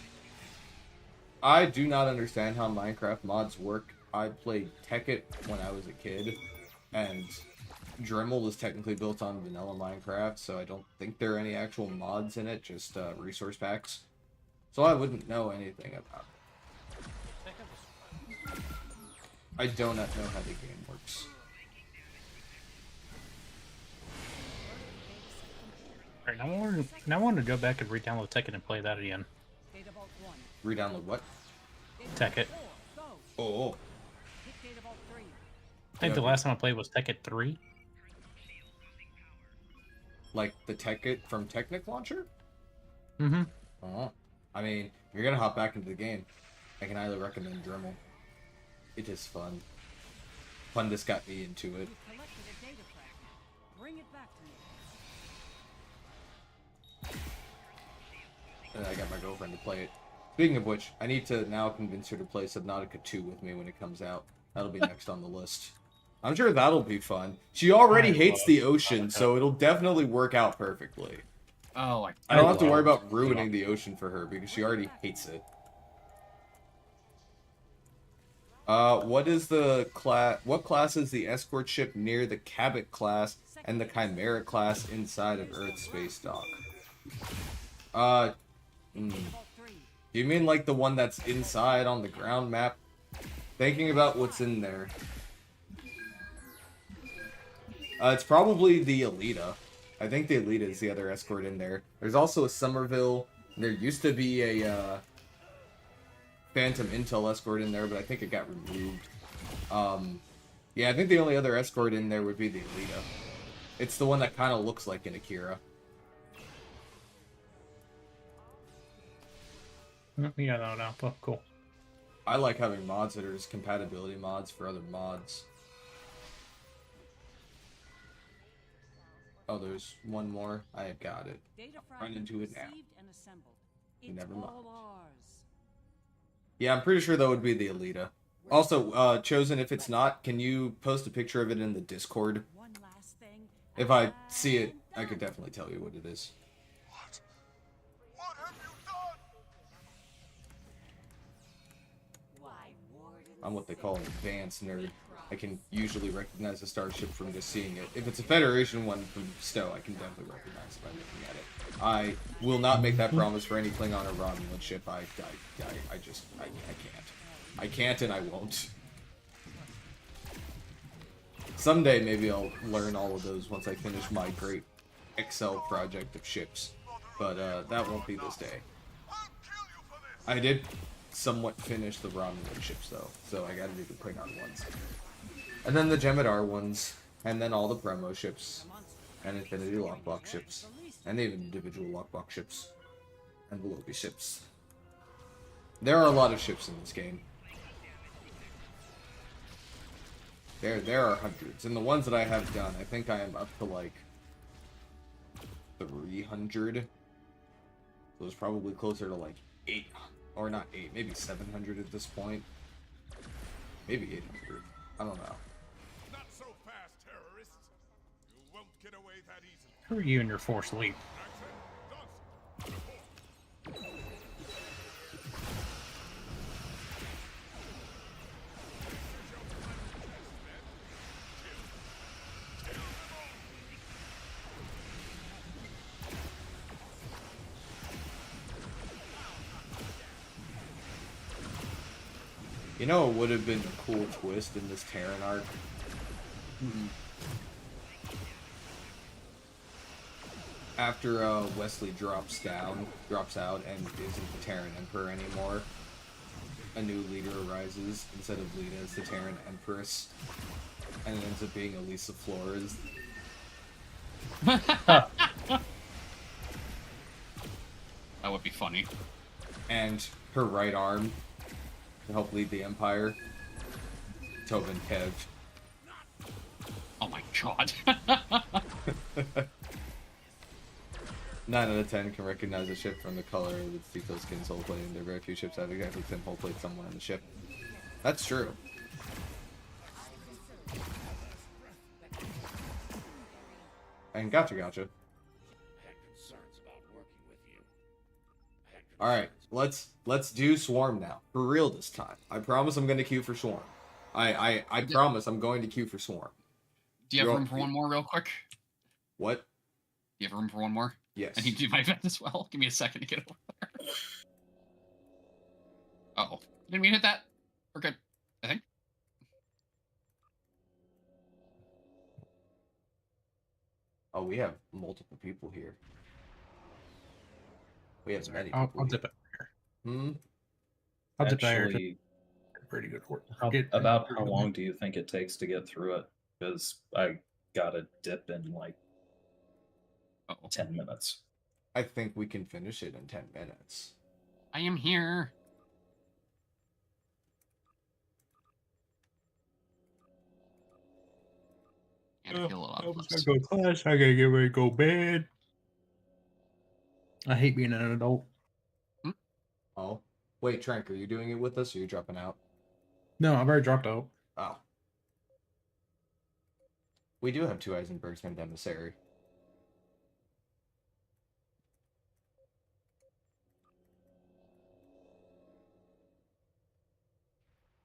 Speaker 1: I do not understand how Minecraft mods work. I played Tekkit when I was a kid, and Dremel is technically built on vanilla Minecraft, so I don't think there are any actual mods in it, just resource packs. So I wouldn't know anything about it. I do not know how the game works.
Speaker 2: Alright, now I want to go back and re-download Tekkit and play that again.
Speaker 7: Data Vault 1.
Speaker 1: Re-download what?
Speaker 2: Tekkit.
Speaker 7: 4. Go.
Speaker 1: Oh.
Speaker 7: Hit Data Vault 3.
Speaker 2: I think the last time I played was Tekkit 3.
Speaker 1: Like the Tekkit from Technic Launcher?
Speaker 2: Mm-hmm.
Speaker 1: Oh. I mean, if you're gonna hop back into the game, I can highly recommend Dremel. It is fun. Pundus got me into it.
Speaker 7: You've collected a data fragment. Bring it back to me.
Speaker 1: And I got my girlfriend to play it. Speaking of which, I need to now convince her to play Subnautica 2 with me when it comes out. That'll be next on the list. I'm sure that'll be fun. She already hates the ocean, so it'll definitely work out perfectly.
Speaker 8: Oh,
Speaker 1: I don't have to worry about ruining the ocean for her because she already hates it. What is the class? What class is the escort ship near the Cabot class and the Chimera class inside of Earth Space Dock?
Speaker 7: Vault 3.
Speaker 1: Do you mean like the one that's inside on the ground map? Thinking about what's in there. It's probably the Alita. I think the Alita is the other escort in there. There's also a Somerville. There used to be a Phantom Intel escort in there, but I think it got removed. Yeah, I think the only other escort in there would be the Alita. It's the one that kind of looks like an Akira.
Speaker 2: Yeah, no, but cool.
Speaker 1: I like having mods that are just compatibility mods for other mods. Oh, there's one more. I have got it.
Speaker 7: Data
Speaker 1: Run
Speaker 7: fragment
Speaker 1: into it now.
Speaker 7: received and assembled. It's
Speaker 1: Never mind.
Speaker 7: all ours.
Speaker 1: Yeah, I'm pretty sure that would be the Alita. Also, Chosen, if it's not, can you post a picture of it in the Discord?
Speaker 7: One last thing.
Speaker 1: If I see it, I could definitely tell you what it is.
Speaker 4: What have you done?
Speaker 5: Why, Warden?
Speaker 1: I'm what they call an advanced nerd. I can usually recognize a starship from just seeing it. If it's a Federation one from STO, I can definitely recognize it by looking at it. I will not make that promise for any Klingon or Romulan ship. I can't. I can't and I won't. Someday maybe I'll learn all of those once I finish my great Excel project of ships. But that won't be this day. I did somewhat finish the Romulan ships though, so I gotta do the Klingon ones. And then the Jem'Hadar ones, and then all the promo ships, and Infinity Lockbox ships, and the individual Lockbox ships, and the Loki ships. There are a lot of ships in this game. There are hundreds, and the ones that I have done, I think I am up to like 300. So it's probably closer to like 8, or not 8, maybe 700 at this point. Maybe 800. I don't know.
Speaker 4: Not so fast, terrorists. You won't get away that easily.
Speaker 2: Who are you in your forced leap?
Speaker 4: Action. Done.
Speaker 1: You know what would have been a cool twist in this Terran arc? after Wesley drops out and isn't the Terran Emperor anymore, a new leader arises instead of Lita as the Terran Empress, and it ends up being Elisa Flores.
Speaker 8: That would be funny.
Speaker 1: And her right arm to help lead the Empire, Tobin Kev.
Speaker 8: Oh my god.
Speaker 1: 9 out of 10 can recognize a ship from the color of its detailed skin's hull plate, and there are very few ships that have exactly the same hull plate somewhere on the ship. That's true. And gotcha. Alright, let's do Swarm now. For real this time. I promise I'm gonna queue for Swarm. I promise I'm going to queue for Swarm.
Speaker 8: Do you have room for one more real quick?
Speaker 1: What?
Speaker 8: Do you have room for one more?
Speaker 1: Yes.
Speaker 8: I need to do my vent as well. Give me a second to get over there. Uh-oh. Didn't mean to hit that. We're good, I think.
Speaker 1: Oh, we have multiple people here. We have many people
Speaker 2: I'll
Speaker 1: here.
Speaker 2: dip it here.
Speaker 1: Hmm?
Speaker 2: I'll dip it here.
Speaker 3: Actually,
Speaker 2: Pretty good work.
Speaker 3: about how long do you think it takes to get through it? Because I got a dip in like 10 minutes.
Speaker 1: I think we can finish it in 10 minutes.
Speaker 8: I am here. And I feel a lot of
Speaker 2: I gotta go to class. I gotta get ready to go to bed. I hate being an adult.
Speaker 1: Oh. Wait, Trank, are you doing it with us or are you dropping out?
Speaker 2: No, I've already dropped out.
Speaker 1: Oh. We do have 2 Eisenbergs named Emissary.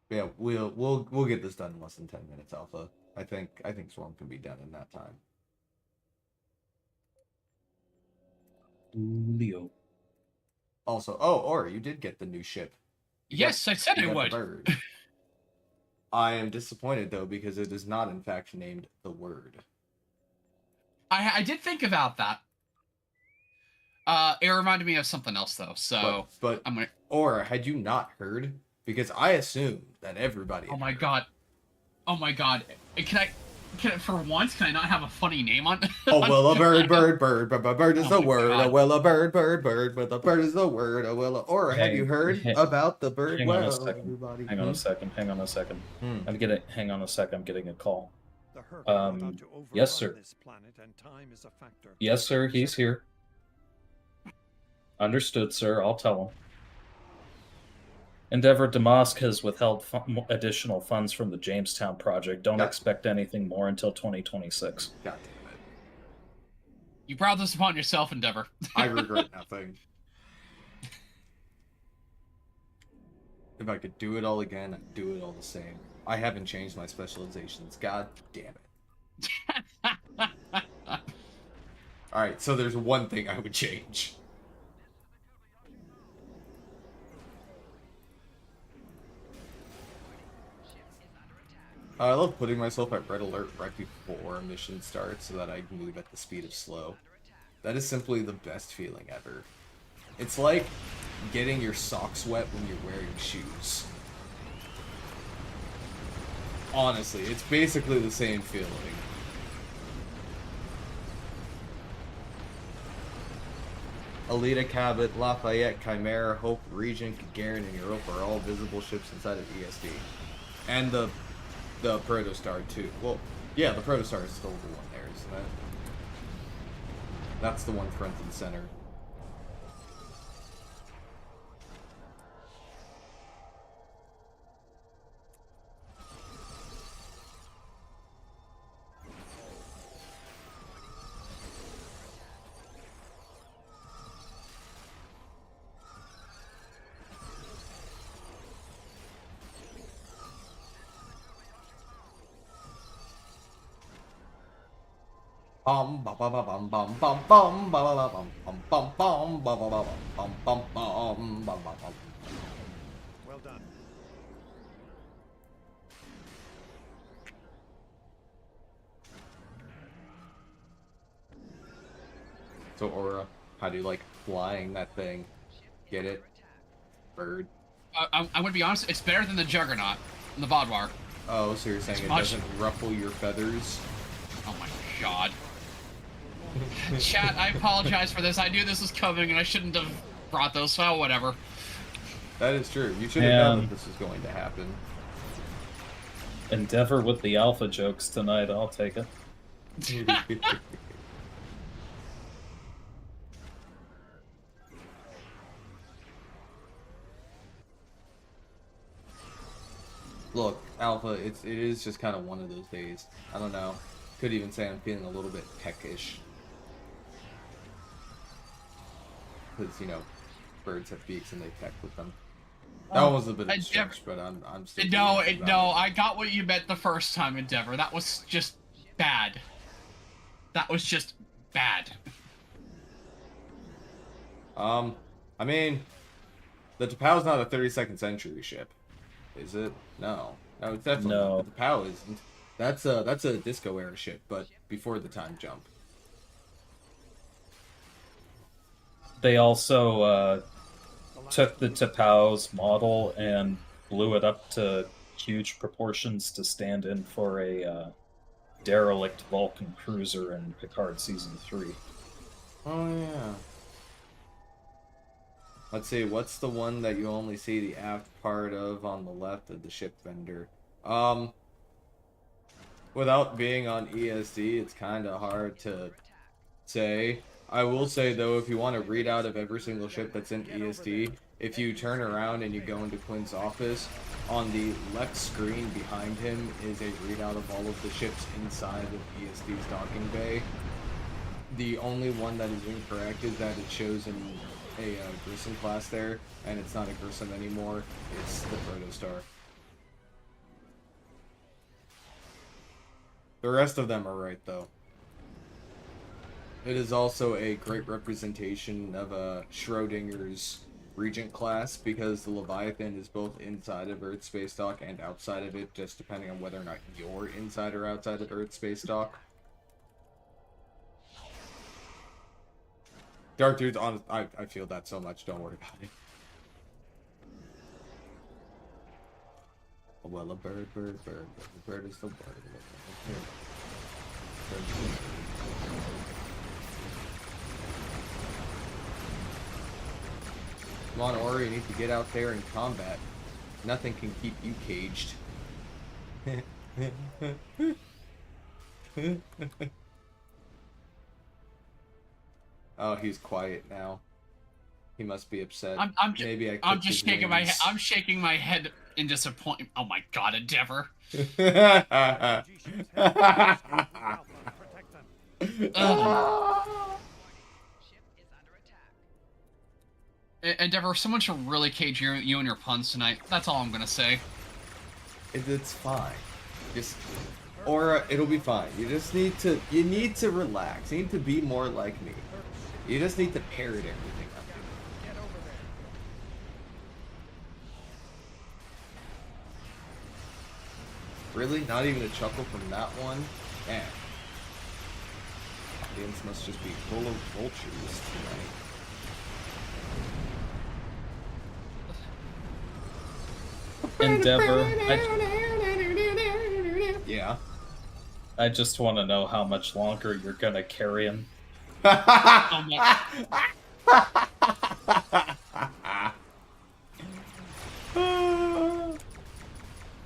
Speaker 1: Yeah, we'll get this done in less than 10 minutes, Alpha. I think Swarm can be done in that time.
Speaker 3: Leo.
Speaker 1: Also, Ori, you did get the new ship.
Speaker 8: Yes, I said
Speaker 1: you
Speaker 8: I
Speaker 1: got
Speaker 8: would.
Speaker 1: the bird. I am disappointed though because it is not in fact named the Word.
Speaker 8: I did think about that. It reminded me of something else though, so
Speaker 1: but
Speaker 8: I'm gonna.
Speaker 1: Or had you not heard? Because I assumed that everybody.
Speaker 8: Oh my god. Oh my god. Can I for once can I not have a funny name on?
Speaker 1: Oh well, a bird is the word.
Speaker 8: God.
Speaker 1: Oh well, a bird, but the bird is the word. Oh well, or have you heard about the bird?
Speaker 3: Hang on a second.
Speaker 1: Everybody.
Speaker 3: Hang on a second. Hang on a second. I'm getting. Hang on a second. I'm getting a call. Yes, sir. Yes, sir. He's here. Understood, sir. I'll tell him. Endeavor Damask has withheld additional funds from the Jamestown project. Don't expect anything more until 2026.
Speaker 1: God damn it.
Speaker 8: You brought this upon yourself, Endeavor.
Speaker 1: I regret nothing. If I could do it all again, I'd do it all the same. I haven't changed my specializations. God damn it. Alright, so there's one thing I would change. I love putting myself at red alert right before a mission starts so that I can move at the speed of slow. That is simply the best feeling ever. It's like getting your socks wet when you're wearing shoes. Honestly, it's basically the same feeling. Alita, Cabot, Lafayette, Chimera, Hope, Regent, Gagarin, and Europa are all visible ships inside of ESD. And the Protostar too. Well, yeah, the Protostar is still the one there, isn't it? That's the one front and center. Bum bum bum bum bum bum bum bum bum bum bum bum bum bum bum bum bum bum bum.
Speaker 4: Well done.
Speaker 1: So Aura, how do you like flying that thing? Get it? Bird.
Speaker 8: I'm gonna be honest, it's better than the Juggernaut, the Vodwar.
Speaker 1: Oh, so you're saying it doesn't ruffle your feathers?
Speaker 8: Oh my god. Chat, I apologize for this. I knew this was coming and I shouldn't have brought those, so whatever.
Speaker 1: That is true. You should have known that this was going to happen.
Speaker 3: Endeavor with the alpha jokes tonight. I'll take it.
Speaker 1: Look, Alpha, it is just kind of one of those days. I don't know. Could even say I'm feeling a little bit peckish. Because, you know, birds have beaks and they peck with them. That was a bit of a stretch, but I'm still...
Speaker 8: No, I got what you meant the first time, Endeavor. That was just bad. That was just bad.
Speaker 1: I mean, the T'Pau's not a 32nd century ship, is it? No. No, it's definitely not. The T'Pau isn't. That's a disco era ship, but before the time jump.
Speaker 3: They also took the T'Pau's model and blew it up to huge proportions to stand in for a derelict Vulcan cruiser in Picard Season 3.
Speaker 1: Oh, yeah. Let's see, what's the one that you only see the aft part of on the left of the ship vendor? Without being on ESD, it's kind of hard to say. I will say, though, if you want a readout of every single ship that's in ESD, if you turn around and you go into Quinn's office, on the left screen behind him is a readout of all of the ships inside of ESD's docking bay. The only one that is incorrect is that it shows in a Grissom class there, and it's not a Grissom anymore, it's the Protostar. The rest of them are right, though. It is also a great representation of Schrodinger's Regent class, because the Leviathan is both inside of Earth Space Dock and outside of it, just depending on whether or not you're inside or outside of Earth Space Dock. Dark Dude's honest, I feel that so much, don't worry about it. Well, a bird is the word. Come on, Ori, you need to get out there and combat. Nothing can keep you caged. Oh, he's quiet now. He must be upset. I'm
Speaker 8: just shaking my head. I'm shaking my head in disappointment. Oh my god, Endeavor. Endeavor, someone should really cage you and your puns tonight. That's all I'm gonna say.
Speaker 1: It's fine. Aura, it'll be fine. You just need to relax. You need to be more like me. You just need to parrot everything up. Really? Not even a chuckle from that one? Man. Audience must just be full of vultures tonight.
Speaker 3: Endeavor.
Speaker 1: Yeah.
Speaker 3: I just want to know how much longer you're gonna carry him.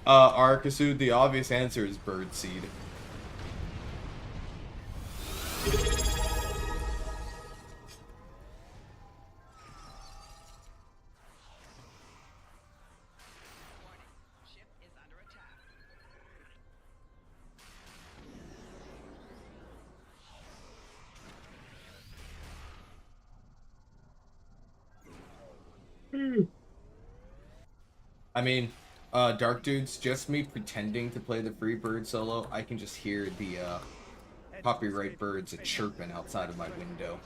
Speaker 1: Arkasu, the obvious answer is birdseed. I mean, Dark Dude's just me pretending to play the free bird solo. I can just hear the copyright birds chirping outside of my window.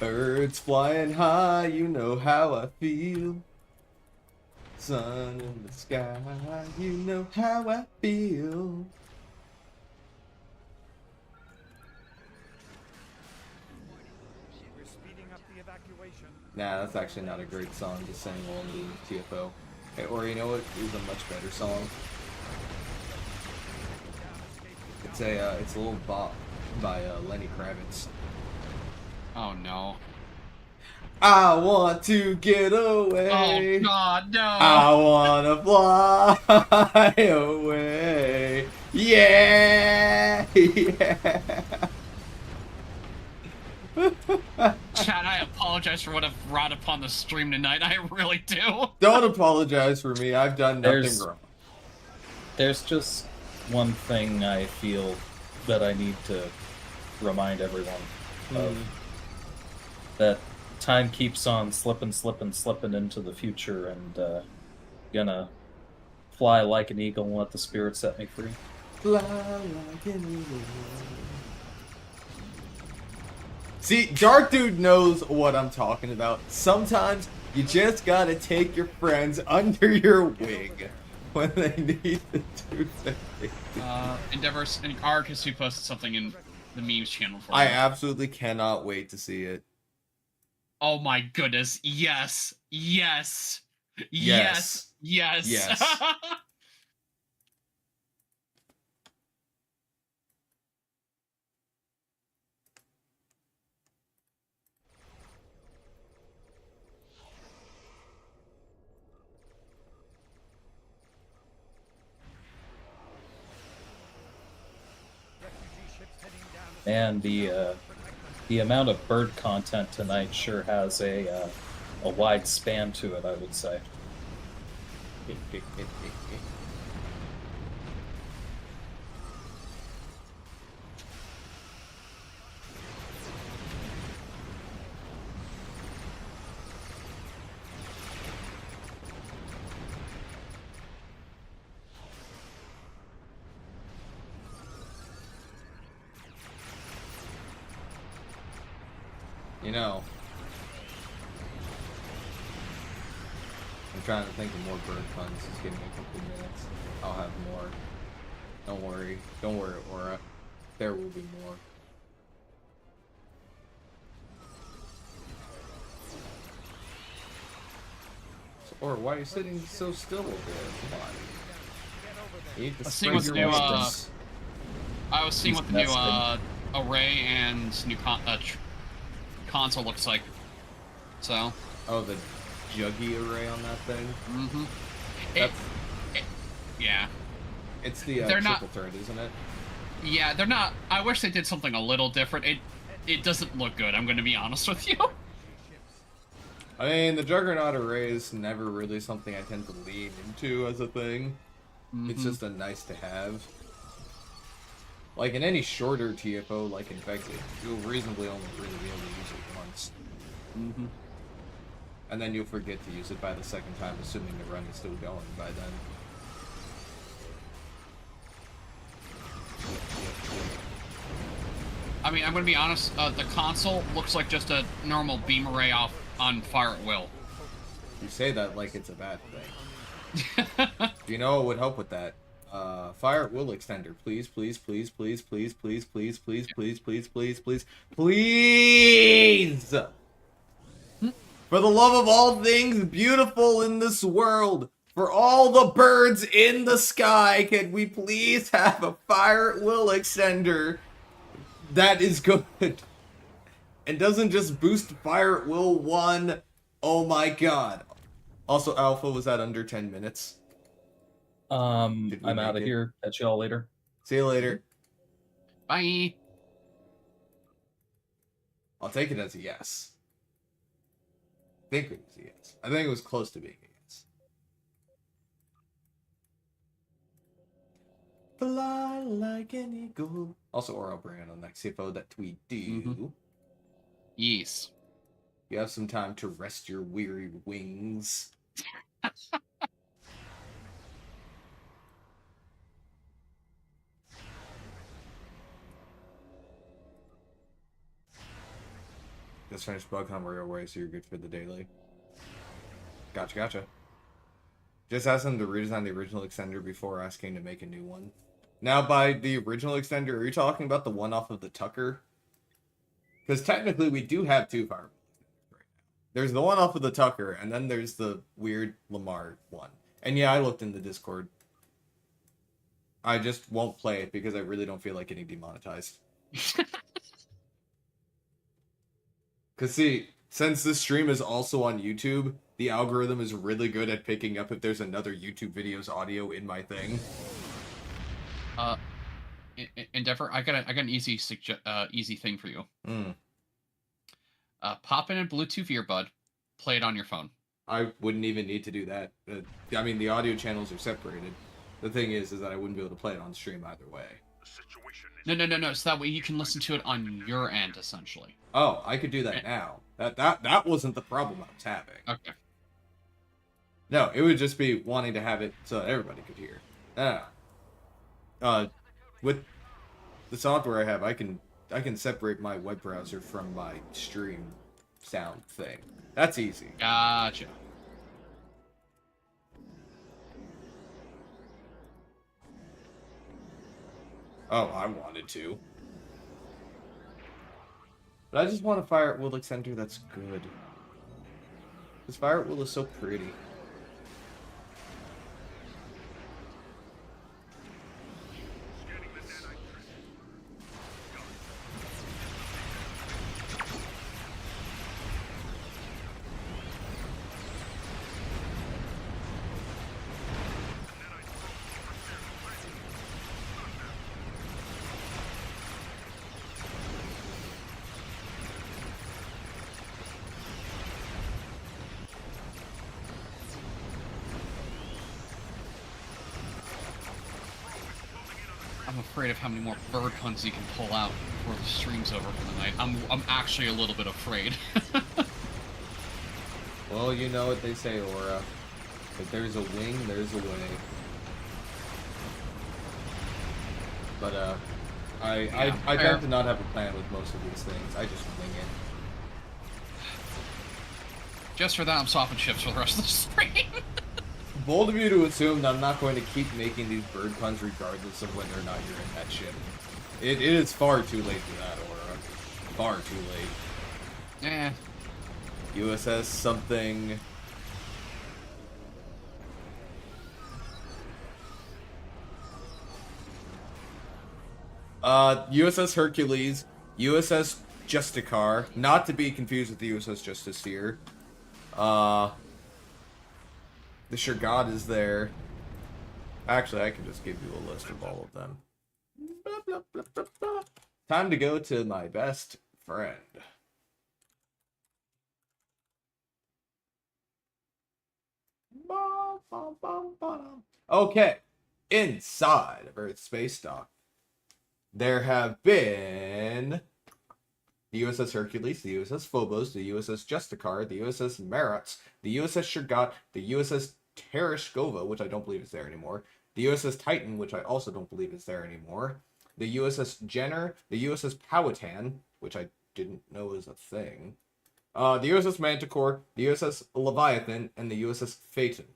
Speaker 1: Birds flying high, you know how I feel. Sun in the sky, you know how I feel.
Speaker 7: We're speeding up the evacuation.
Speaker 1: Nah, that's actually not a great song to sing while I'm doing TFO. Hey, or you know what is a much better song? It's a little bop by Lenny Kravitz.
Speaker 8: Oh no.
Speaker 1: I want to get away.
Speaker 8: Oh god, no.
Speaker 1: I wanna fly away. Yeah, yeah.
Speaker 8: Chad, I apologize for what I've brought upon the stream tonight. I really do.
Speaker 1: Don't apologize for me. I've done nothing wrong.
Speaker 3: There's just one thing I feel that I need to remind everyone of. That time keeps on slipping into the future, and gonna fly like an eagle and let the spirit set me free.
Speaker 1: Fly like an eagle. See, Dark Dude knows what I'm talking about. Sometimes you just gotta take your friends under your wing when they need to do things.
Speaker 8: Endeavors and Arcus, who posted something in the memes channel for
Speaker 1: I
Speaker 8: me.
Speaker 1: absolutely cannot wait to see it.
Speaker 8: Oh my goodness, yes, yes,
Speaker 1: Yes.
Speaker 8: yes, yes.
Speaker 1: Yes.
Speaker 7: Refugee ships heading down
Speaker 3: And the amount of bird content tonight sure has a wide span to it, I would say.
Speaker 1: You know, I'm trying to think of more bird puns. Just give me a couple minutes. I'll have more. Don't worry. Don't worry, Aura. There will be more. So, Aura, why are you sitting so still over there? Come on. You need to
Speaker 8: Let's see
Speaker 1: spread
Speaker 8: what's
Speaker 1: your
Speaker 8: new,
Speaker 1: wings.
Speaker 8: I was seeing
Speaker 3: He's
Speaker 8: what the new
Speaker 3: nesting.
Speaker 8: array and new console looks like. So.
Speaker 1: Oh, the juggy array on that thing?
Speaker 8: Mm-hmm.
Speaker 1: That's,
Speaker 8: Yeah.
Speaker 1: it's the
Speaker 8: They're
Speaker 1: triple
Speaker 8: not-
Speaker 1: turret, isn't it?
Speaker 8: Yeah, they're not. I wish they did something a little different. It doesn't look good. I'm going to be honest with you.
Speaker 1: I mean, the Juggernaut array is never really something I tend to lean into as a thing. It's just a nice to have. Like in any shorter TFO, like Infected, you'll reasonably only really be able to use it once. And then you'll forget to use it by the second time, assuming the run is still going by then.
Speaker 8: I mean, I'm going to be honest. The console looks like just a normal beam array off on Fire at Will.
Speaker 1: You say that like it's a bad thing. You know what would help with that? Fire at Will extender, please, please, please, please, please, please, please, please, please, please, please, please, please! For the love of all things beautiful in this world, for all the birds in the sky, can we please have a Fire at Will extender that is good and doesn't just boost Fire at Will 1? Oh my god. Also, Alpha was at under 10 minutes. Did we
Speaker 3: I'm out
Speaker 1: make
Speaker 3: of
Speaker 1: it?
Speaker 3: here. Catch y'all later.
Speaker 1: See you later.
Speaker 8: Bye.
Speaker 1: I'll take it as a yes. I think it was a yes. I think it was close to being a yes. Fly like an eagle. Also, or I'll bring it on the next CFO that we do.
Speaker 8: Yes.
Speaker 1: You have some time to rest your weary wings. Just finished bug hunt right away, so you're good for the daily. Gotcha. Just ask them to redesign the original extender before asking to make a new one. Now, by the original extender, are you talking about the one off of the Tucker? Because technically, we do have 2 Firewall extenders right now. There's the one off of the Tucker, and then there's the weird Lamar one. And yeah, I looked in the Discord. I just won't play it because I really don't feel like getting demonetized. Because see, since this stream is also on YouTube, the algorithm is really good at picking up if there's another YouTube video's audio in my thing.
Speaker 8: Endeavor, I got an easy easy thing for you. Pop in a Bluetooth earbud, play it on your phone.
Speaker 1: I wouldn't even need to do that. I mean, the audio channels are separated. The thing is that I wouldn't be able to play it on stream either way.
Speaker 8: No. So that way you can listen to it on your end, essentially.
Speaker 1: Oh, I could do that now. That wasn't the problem I was having.
Speaker 8: Okay.
Speaker 1: No, it would just be wanting to have it so that everybody could hear. With the software I have, I can separate my web browser from my stream sound thing. That's easy.
Speaker 8: Gotcha.
Speaker 1: Oh, I wanted to. But I just want a Fire at Will extender that's good. This Fire at Will is so pretty.
Speaker 8: I'm afraid of how many more bird puns you can pull out before the stream's over for the night. I'm actually a little bit afraid.
Speaker 1: Well, you know what they say, Aura. If there's a wing, there's a way. But, I tend to not have a plan with most of these things. I just wing it.
Speaker 8: Just for that, I'm swapping ships for the rest of the stream.
Speaker 1: Bold of you to assume that I'm not going to keep making these bird puns regardless of whether or not you're in that ship. It is far too late for that, Aura. Far too late.
Speaker 8: Eh.
Speaker 1: USS something... USS Hercules, USS Justicar, not to be confused with the USS Justice here. The Shurgod is there. Actually, I can just give you a list of all of them. Blah, blah, blah, blah, blah. Time to go to my best friend. Okay, inside of Earth's space dock, there have been the USS Hercules, the USS Phobos, the USS Justicar, the USS Marats, the USS Shurgod, the USS Tereshkova, which I don't believe is there anymore, the USS Titan, which I also don't believe is there anymore, the USS Jenner, the USS Powhatan, which I didn't know was a thing, the USS Manticore, the USS Leviathan, and the USS Phaeton.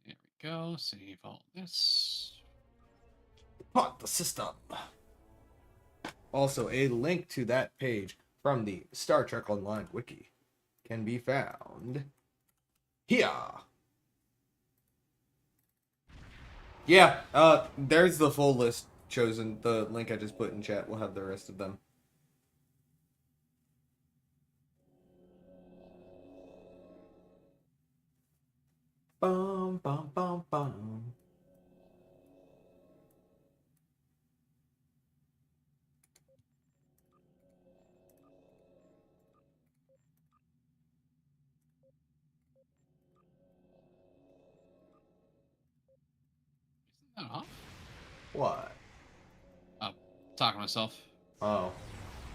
Speaker 8: There we go. Save all this.
Speaker 1: Pot the system. Also, a link to that page from the Star Trek Online wiki can be found here. Yeah, there's the full list chosen. The link I just put in chat will have the rest of them. Bum, bum, bum, bum.
Speaker 8: Isn't that off?
Speaker 1: What?
Speaker 8: Oh, talking to myself.
Speaker 1: Oh.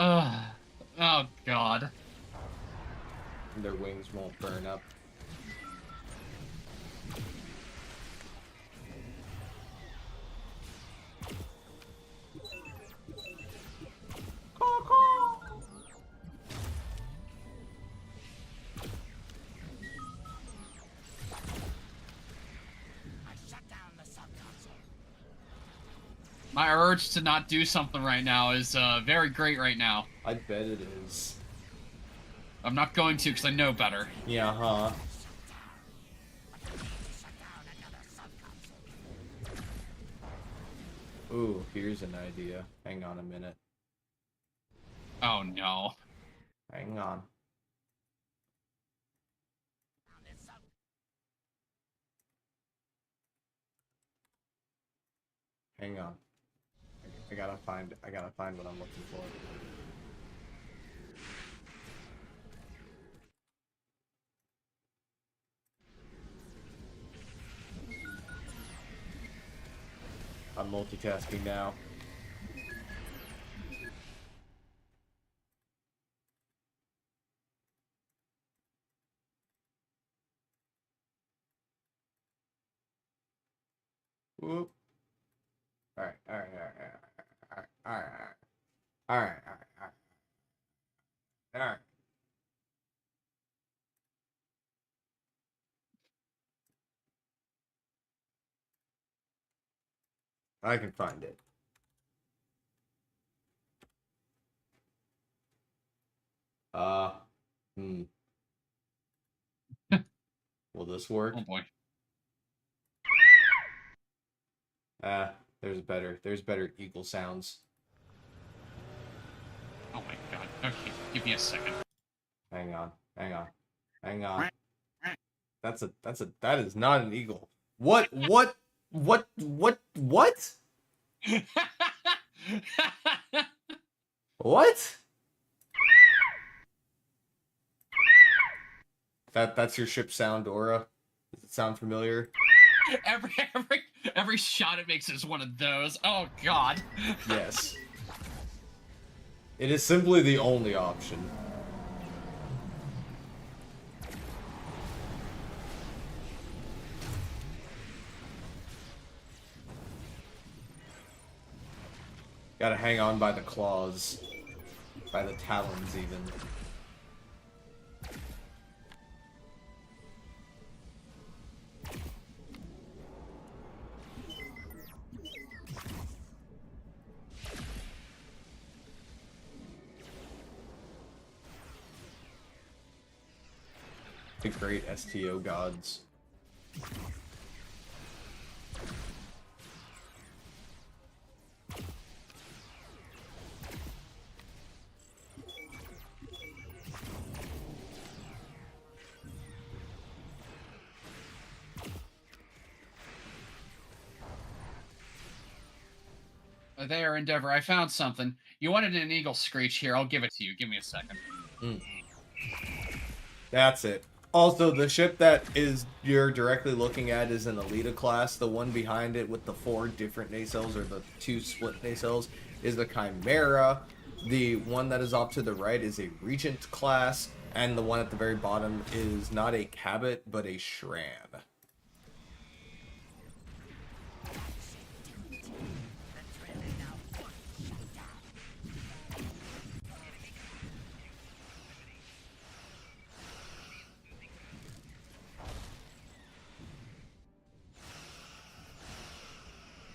Speaker 8: Oh god.
Speaker 1: Their wings won't burn up.
Speaker 9: I shut down the subconsole.
Speaker 8: My urge to not do something right now is very great right now.
Speaker 1: I bet it is.
Speaker 8: I'm not going to because I know better.
Speaker 1: Yeah, huh? Ooh, here's an idea. Hang on a minute.
Speaker 8: Oh no.
Speaker 1: Hang on. Hang on. I gotta find what I'm looking for. I'm multitasking now. Whoop. Alright. I can find it. Hmm. Will this work?
Speaker 8: Oh boy.
Speaker 1: There's better eagle sounds.
Speaker 8: Oh my god. Okay, give me a second.
Speaker 1: Hang on. That is not an eagle. What? What? That's your ship sound, Aura? Does it sound familiar?
Speaker 8: every shot it makes is one of those. Oh god.
Speaker 1: Yes. It is simply the only option. Gotta hang on by the claws. By the talons, even. The great STO gods.
Speaker 8: There, Endeavor, I found something. You wanted an eagle screech here, I'll give it to you. Give me a second.
Speaker 1: That's it. Also, the ship that you're directly looking at is an Alita class. The one behind it with the 4 different nacelles, or the 2 split nacelles, is the Chimera. The one that is off to the right is a Regent class, and the one at the very bottom is not a Cabot, but a Shran.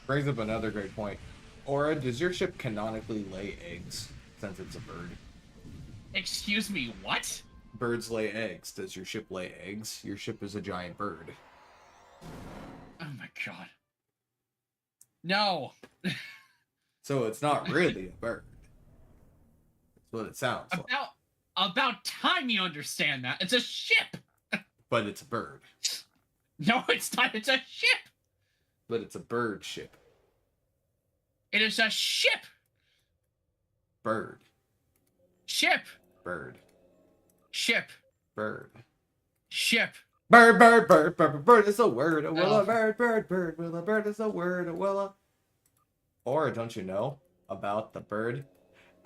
Speaker 1: Brings up another great point. Aura, does your ship canonically lay eggs, since it's a bird?
Speaker 8: Excuse me, what?
Speaker 1: Birds lay eggs. Does your ship lay eggs? Your ship is a giant bird.
Speaker 8: Oh my god. No.
Speaker 1: So it's not really a bird. That's what it sounds like.
Speaker 8: About time you understand that. It's a ship.
Speaker 1: But it's a bird.
Speaker 8: No, it's not. It's a ship.
Speaker 1: But it's a bird ship.
Speaker 8: It is a ship.
Speaker 1: Bird.
Speaker 8: Ship.
Speaker 1: Bird.
Speaker 8: Ship.
Speaker 1: Bird.
Speaker 8: Ship.
Speaker 1: Bird, bird, bird, bird, bird, bird is a word. A willa, bird, bird, bird, willa, bird is a word. A willa. Or don't you know about the bird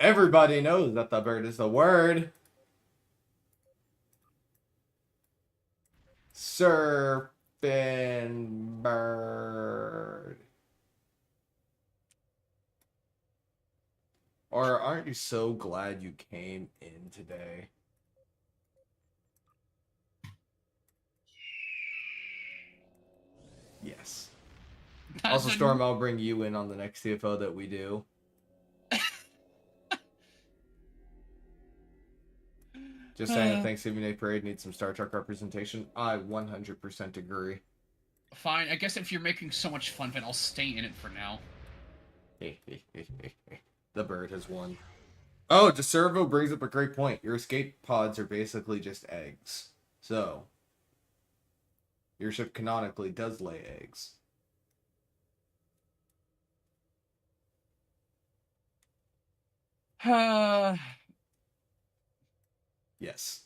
Speaker 1: Everybody knows that the bird is the word. Surfing bird. Or aren't you so glad you came in today? Yes. Also, Storm, I'll bring you in on the next CFO that we do. Just saying, the Thanksgiving Day Parade needs some Star Trek representation. I 100% agree.
Speaker 8: Fine, I guess if you're making so much fun of it, I'll stay in it for now.
Speaker 1: The bird has won. Oh, DeServo brings up a great point. Your escape pods are basically just eggs. So, your ship canonically does lay eggs. Yes.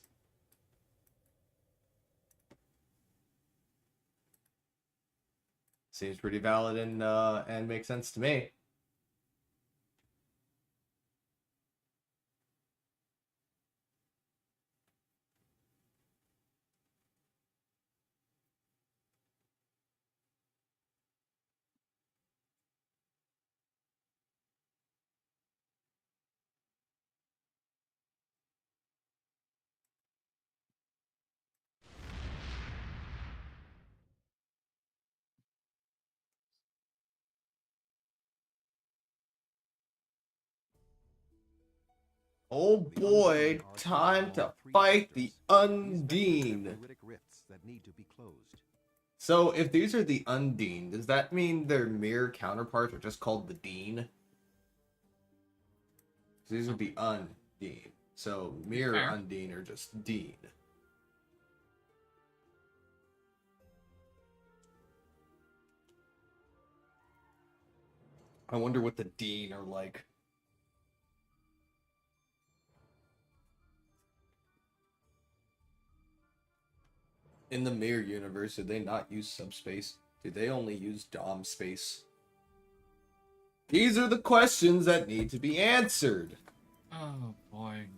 Speaker 1: Seems pretty valid and makes sense to me. Oh boy, time to fight the Undine. So if these are the Undine, does that mean their mirror counterparts are just called the Dean? So these are the Undine. So mirror Undine are just Dean. I wonder what the Dean are like. In the mirror universe, did they not use subspace? Did they only use dom space? These are the questions that need to be answered.
Speaker 8: Oh boy.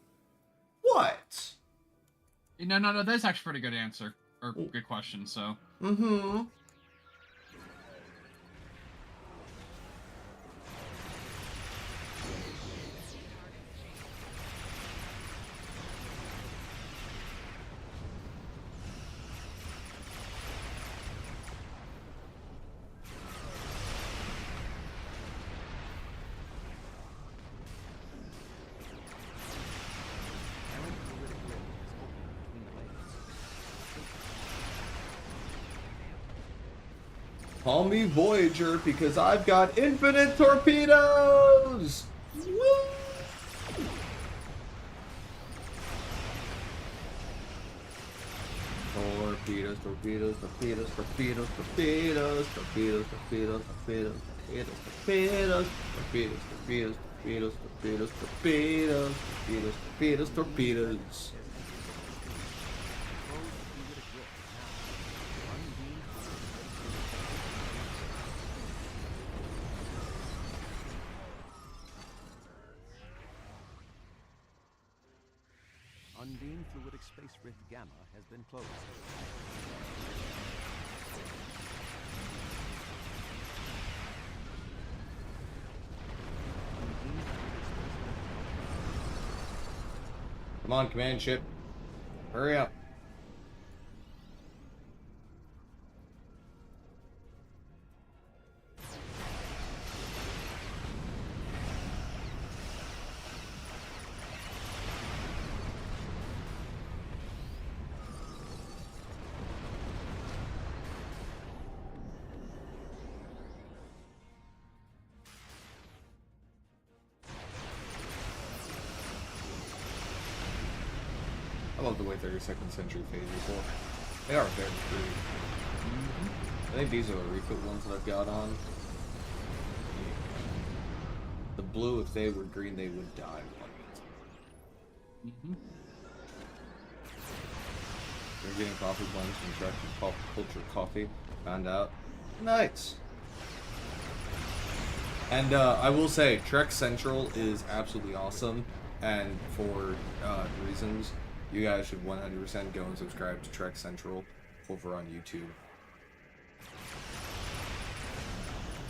Speaker 1: What?
Speaker 8: No, that's actually a pretty good answer. Or good question, so.
Speaker 1: Mm-hmm. Call me Voyager because I've got infinite torpedoes! Woo! Torpedoes, torpedoes, torpedoes, torpedoes, torpedoes, torpedoes, torpedoes, torpedoes, torpedoes, torpedoes, torpedoes, torpedoes, torpedoes, torpedoes, torpedoes, torpedoes, torpedoes.
Speaker 10: Undine fluidic space rift gamma has been closed.
Speaker 1: Come on, command ship. Hurry up. I love the way 32nd century phases look. They are very pretty. I think these are the refit ones that I've got on. The blue, if they were green, they would die. They're getting coffee blends from Trek Pop Culture Coffee. Found out. Nice. And I will say, Trek Central is absolutely awesome, and for reasons, you guys should 100% go and subscribe to Trek Central over on YouTube.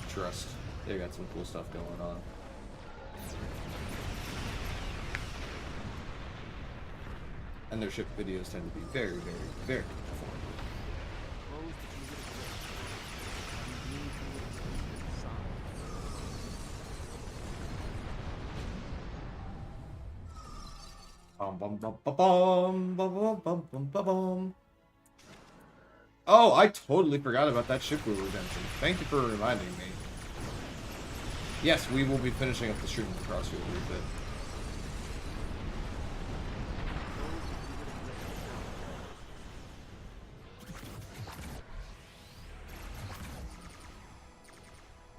Speaker 1: Trust, they got some cool stuff going on. And their ship videos tend to be very, very, very informative. Bum, bum, bum, bum, bum, bum, bum, bum, bum, bum. Oh, I totally forgot about that ship rule redemption. Thank you for reminding me. Yes, we will be finishing up the stream with Crossfield refit.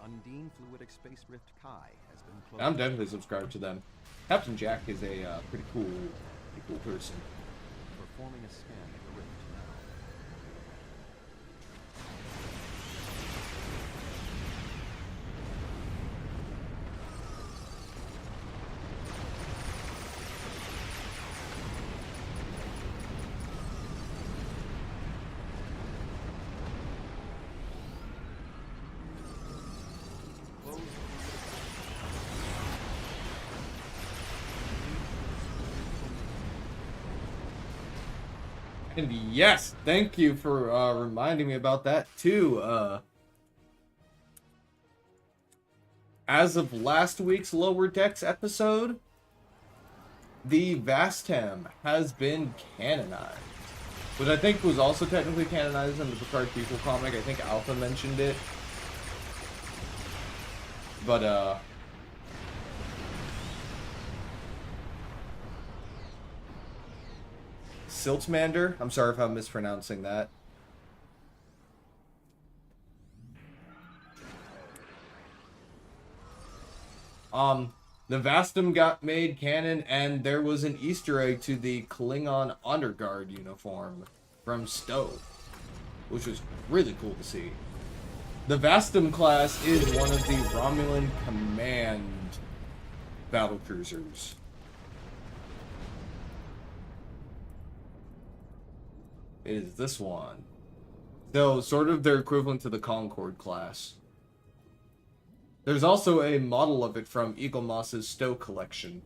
Speaker 10: Undine Fluidic Space Rift Kai has been closed.
Speaker 1: I'm definitely subscribed to them. Captain Jack is a pretty cool person.
Speaker 10: Performing a scan of the rift now.
Speaker 1: And yes, thank you for reminding me about that too. As of last week's Lower Decks episode, the Vastam has been canonized. Which I think was also technically canonized in the Picard People comic. I think Alpha mentioned it. But, Siltmander? I'm sorry if I'm mispronouncing that. The Vastam got made canon, and there was an Easter egg to the Klingon Honor Guard uniform from STO, which was really cool to see. The Vastam class is one of the Romulan Command battlecruisers. It is this one. So, sort of their equivalent to the Concorde class. There's also a model of it from Eagle Moss's STO collection.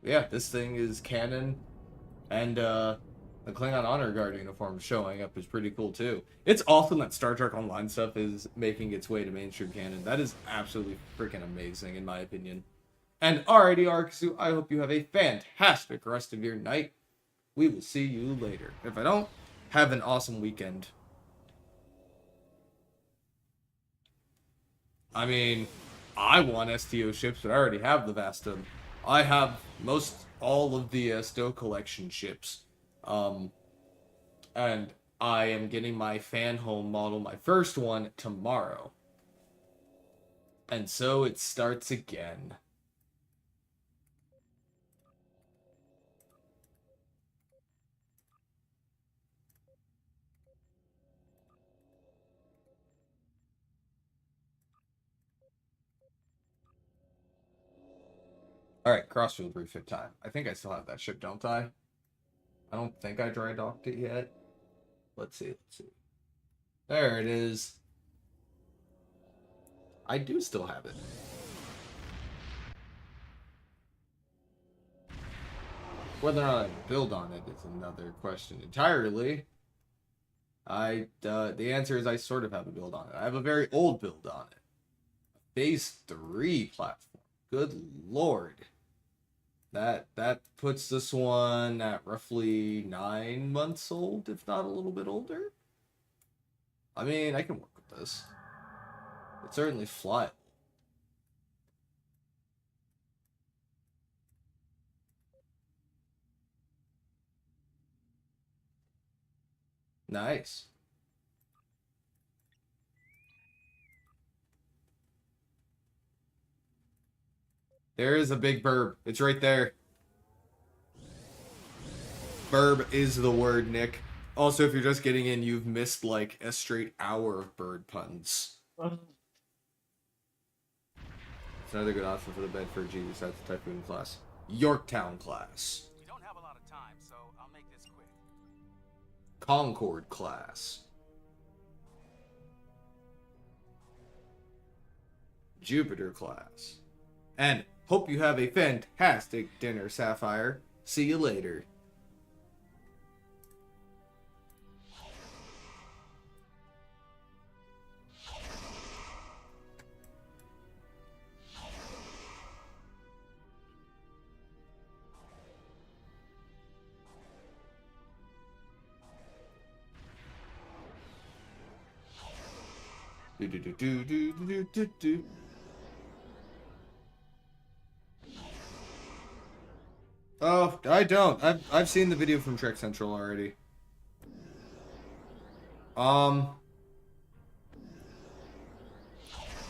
Speaker 1: Yeah, this thing is canon, and the Klingon Honor Guard uniform showing up is pretty cool too. It's awesome that Star Trek Online stuff is making its way to mainstream canon. That is absolutely freaking amazing, in my opinion. And alrighty, Arkasu, I hope you have a fantastic rest of your night. We will see you later. If I don't, have an awesome weekend. I mean, I want STO ships, but I already have the Vastam. I have all of the STO collection ships. And I am getting my fan home model, my first one, tomorrow. And so it starts again. Alright, Crossfield refit time. I think I still have that ship, don't I? I don't think I dry docked it yet. Let's see. There it is. I do still have it. Whether or not I build on it is another question entirely. The answer is I sort of have a build on it. I have a very old build on it. Phase 3 platform. Good lord. That puts this one at roughly 9 months old, if not a little bit older. I mean, I can work with this. It's certainly fly. Nice. There is a big burb. It's right there. Burb is the word, Nick. Also, if you're just getting in, you've missed like a straight hour of bird puns. It's another good option for the Bedford G besides the Typhoon class. Yorktown class.
Speaker 10: We don't have a lot of time, so I'll make this quick.
Speaker 1: Concord class. Jupiter class. And hope you have a fantastic dinner, Sapphire. See you later. Do do do do do do do do. Oh, I don't. I've seen the video from Trek Central already.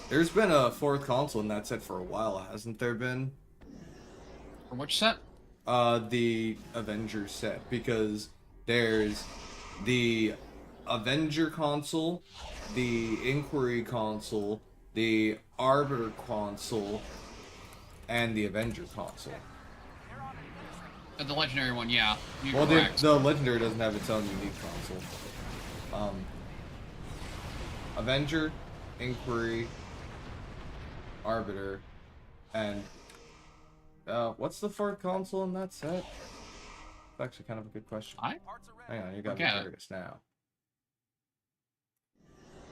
Speaker 1: There's been a fourth console in that set for a while, hasn't there been?
Speaker 8: For which set?
Speaker 1: The Avenger set, because there's the Avenger console, the Inquiry console, the Arbiter console, and the Avenger console.
Speaker 8: The legendary one, yeah. You're
Speaker 1: Well,
Speaker 8: correct.
Speaker 1: the legendary doesn't have its own unique console. Avenger, Inquiry, Arbiter, and what's the fourth console in that set? It's actually kind of a good question. Hang on, you got me curious now.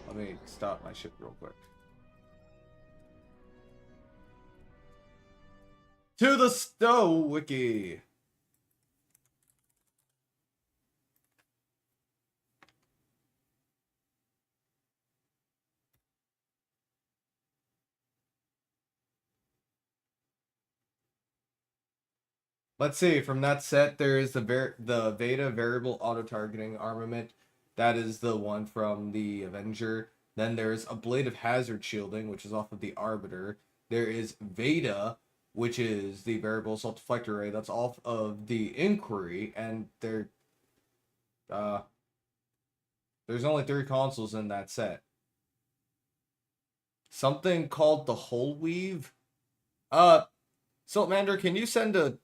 Speaker 1: Let me stop my ship real quick. To the STO wiki. Let's see, from that set, there is the Veda variable auto-targeting armament. That is the one from the Avenger. Then there's a Blade of Hazard shielding, which is off of the Arbiter. There is Veda, which is the variable assault deflector ray. That's off of the Inquiry, and there's only 3 consoles in that set. Something called the Hull Weave. Siltmander, can you send a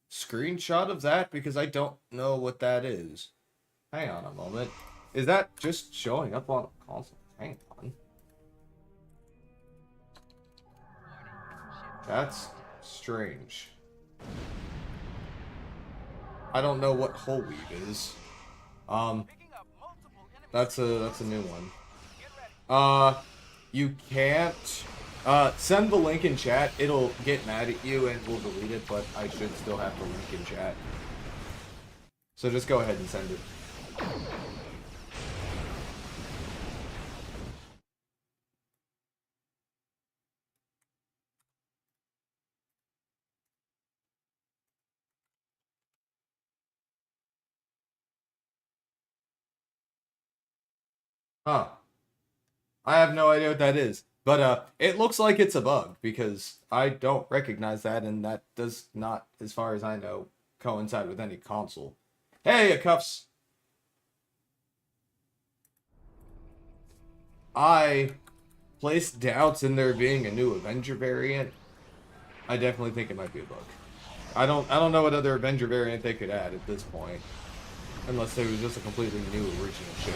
Speaker 1: screenshot of that? Because I don't know what that is. Hang on a moment. Is that just showing up on a console? Hang on. That's strange. I don't know what Hull Weave is. That's a new one. You can't send the link in chat. It'll get mad at you and we'll delete it, but I should still have the link in chat. So just go ahead and send it. Huh. I have no idea what that is. But it looks like it's a bug, because I don't recognize that, and that does not, as far as I know, coincide with any console. Hey, Cuffs! I placed doubts in there being a new Avenger variant. I definitely think it might be a bug. I don't know what other Avenger variant they could add at this point. Unless it was just a completely new original ship.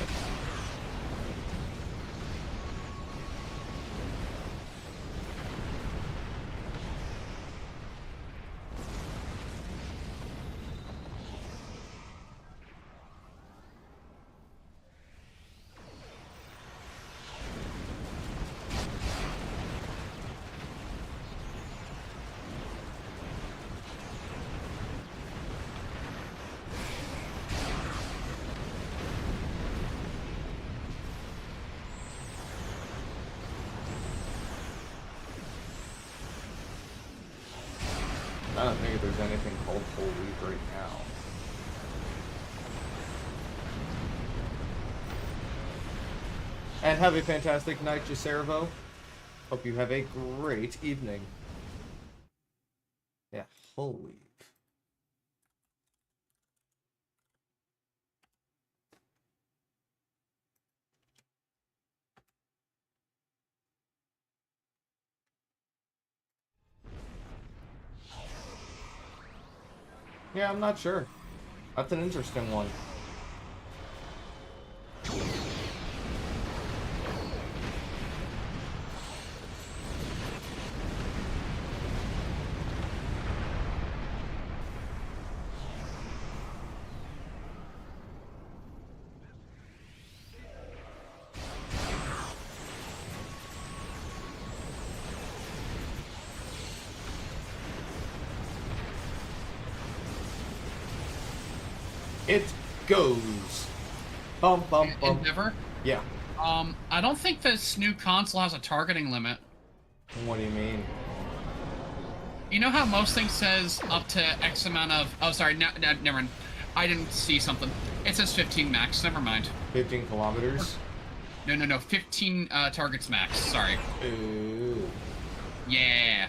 Speaker 1: I don't think there's anything called Hull Weave right now. And have a fantastic night, Jacervo. Hope you have a great evening. Holy. Yeah, I'm not sure. That's an interesting one. It goes. Bum bum bum.
Speaker 8: Endeavor?
Speaker 1: Yeah.
Speaker 8: I don't think this new console has a targeting limit.
Speaker 1: What do you mean?
Speaker 8: You know how most things says up to X amount of... Oh, sorry, never mind. I didn't see something. It says 15 max, never mind.
Speaker 1: 15 kilometers?
Speaker 8: No, 15 targets max, sorry.
Speaker 1: Ooh.
Speaker 8: Yeah.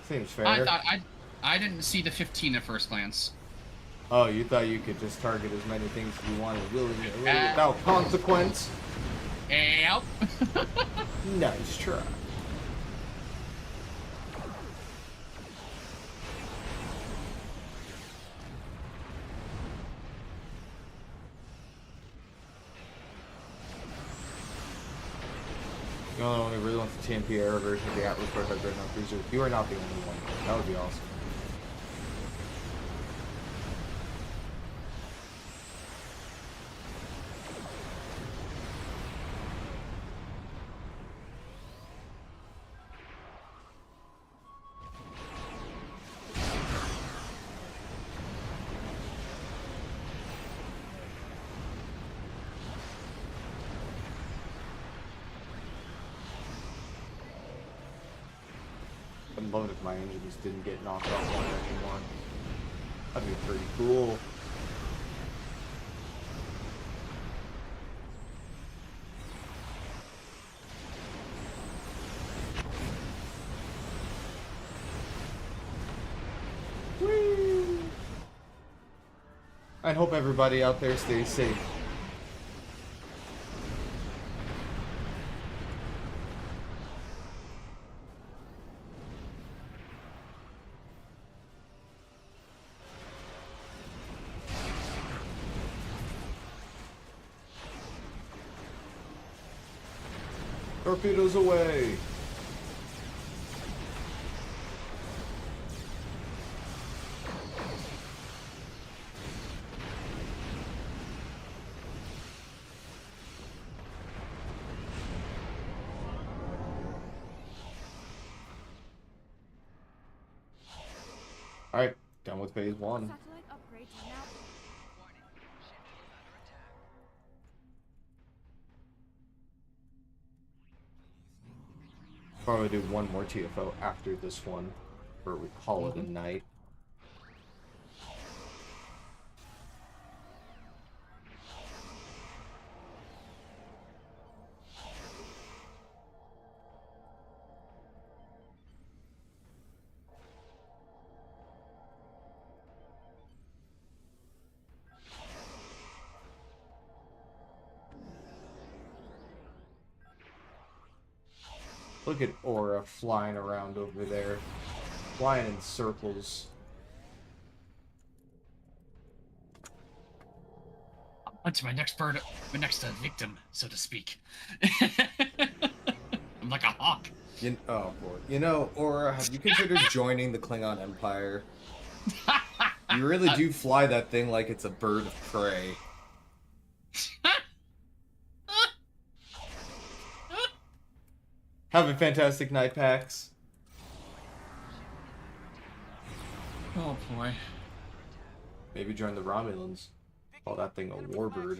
Speaker 1: Seems fair.
Speaker 8: I didn't see the 15 at first glance.
Speaker 1: Oh, you thought you could just target as many things as you wanted willingly without consequence?
Speaker 8: Yep.
Speaker 1: Nice try. The only one who really wants the TMP era version of the Atlas Prototype Dreadnought Cruiser. You are not the only one. That would be awesome. I'd love it if my engines didn't get knocked off on it anymore. That'd be pretty cool. Whee! I hope everybody out there stays safe. Torpedoes away! Alright, done with phase one.
Speaker 11: Satellite upgrades are now...
Speaker 1: Probably do one more TFO after this one, or we call it a night. Look at Aura flying around over there. Flying in circles.
Speaker 8: Onto my next bird, my next victim, so to speak. I'm like a hawk.
Speaker 1: Oh boy. You know, Aura, have you considered joining the Klingon Empire? You really do fly that thing like it's a bird of prey. Have a fantastic night, Pax.
Speaker 8: Oh boy.
Speaker 1: Maybe join the Romulans. Call that thing a warbird.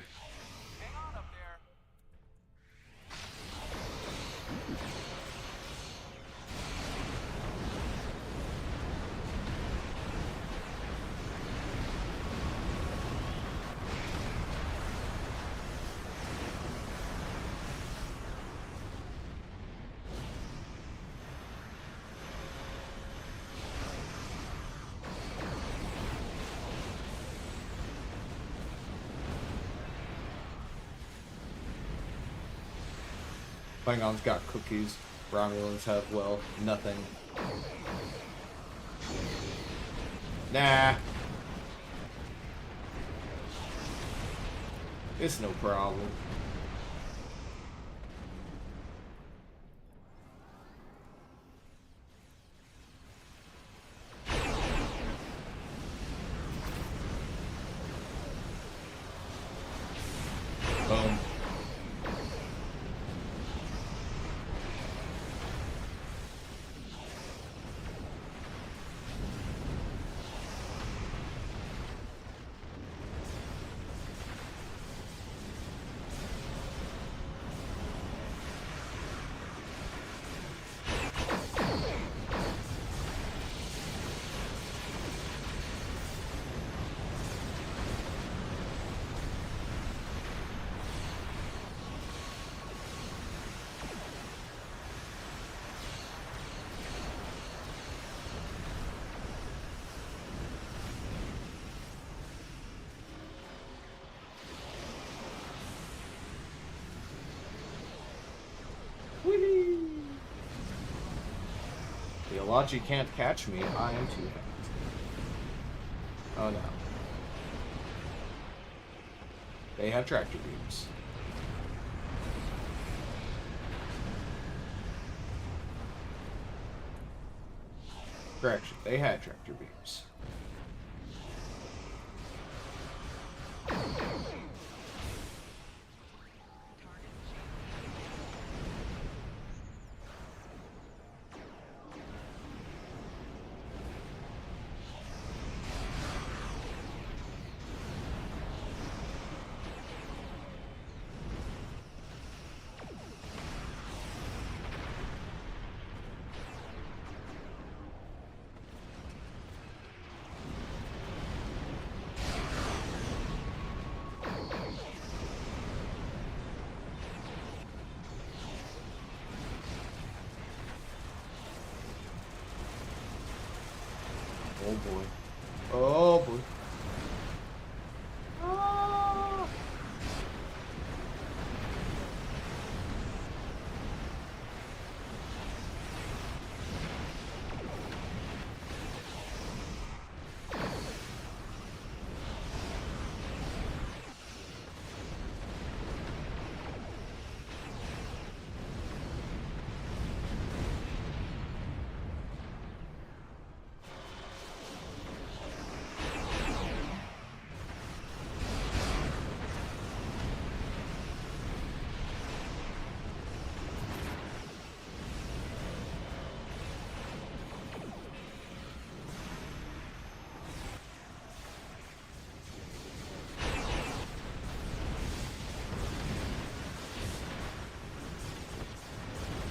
Speaker 1: Klingons got cookies. Romulans have, well, nothing. Nah. It's no problem. Boom. Theology can't catch me. I am too fast. Oh no. They have tractor beams. Correction, they had tractor beams. Oh boy. Oh boy. Ah.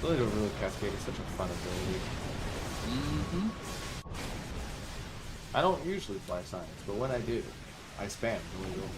Speaker 1: Really don't really cascade is such a fun ability.
Speaker 8: Mm-hmm.
Speaker 1: I don't usually fly science, but when I do, I spam really well.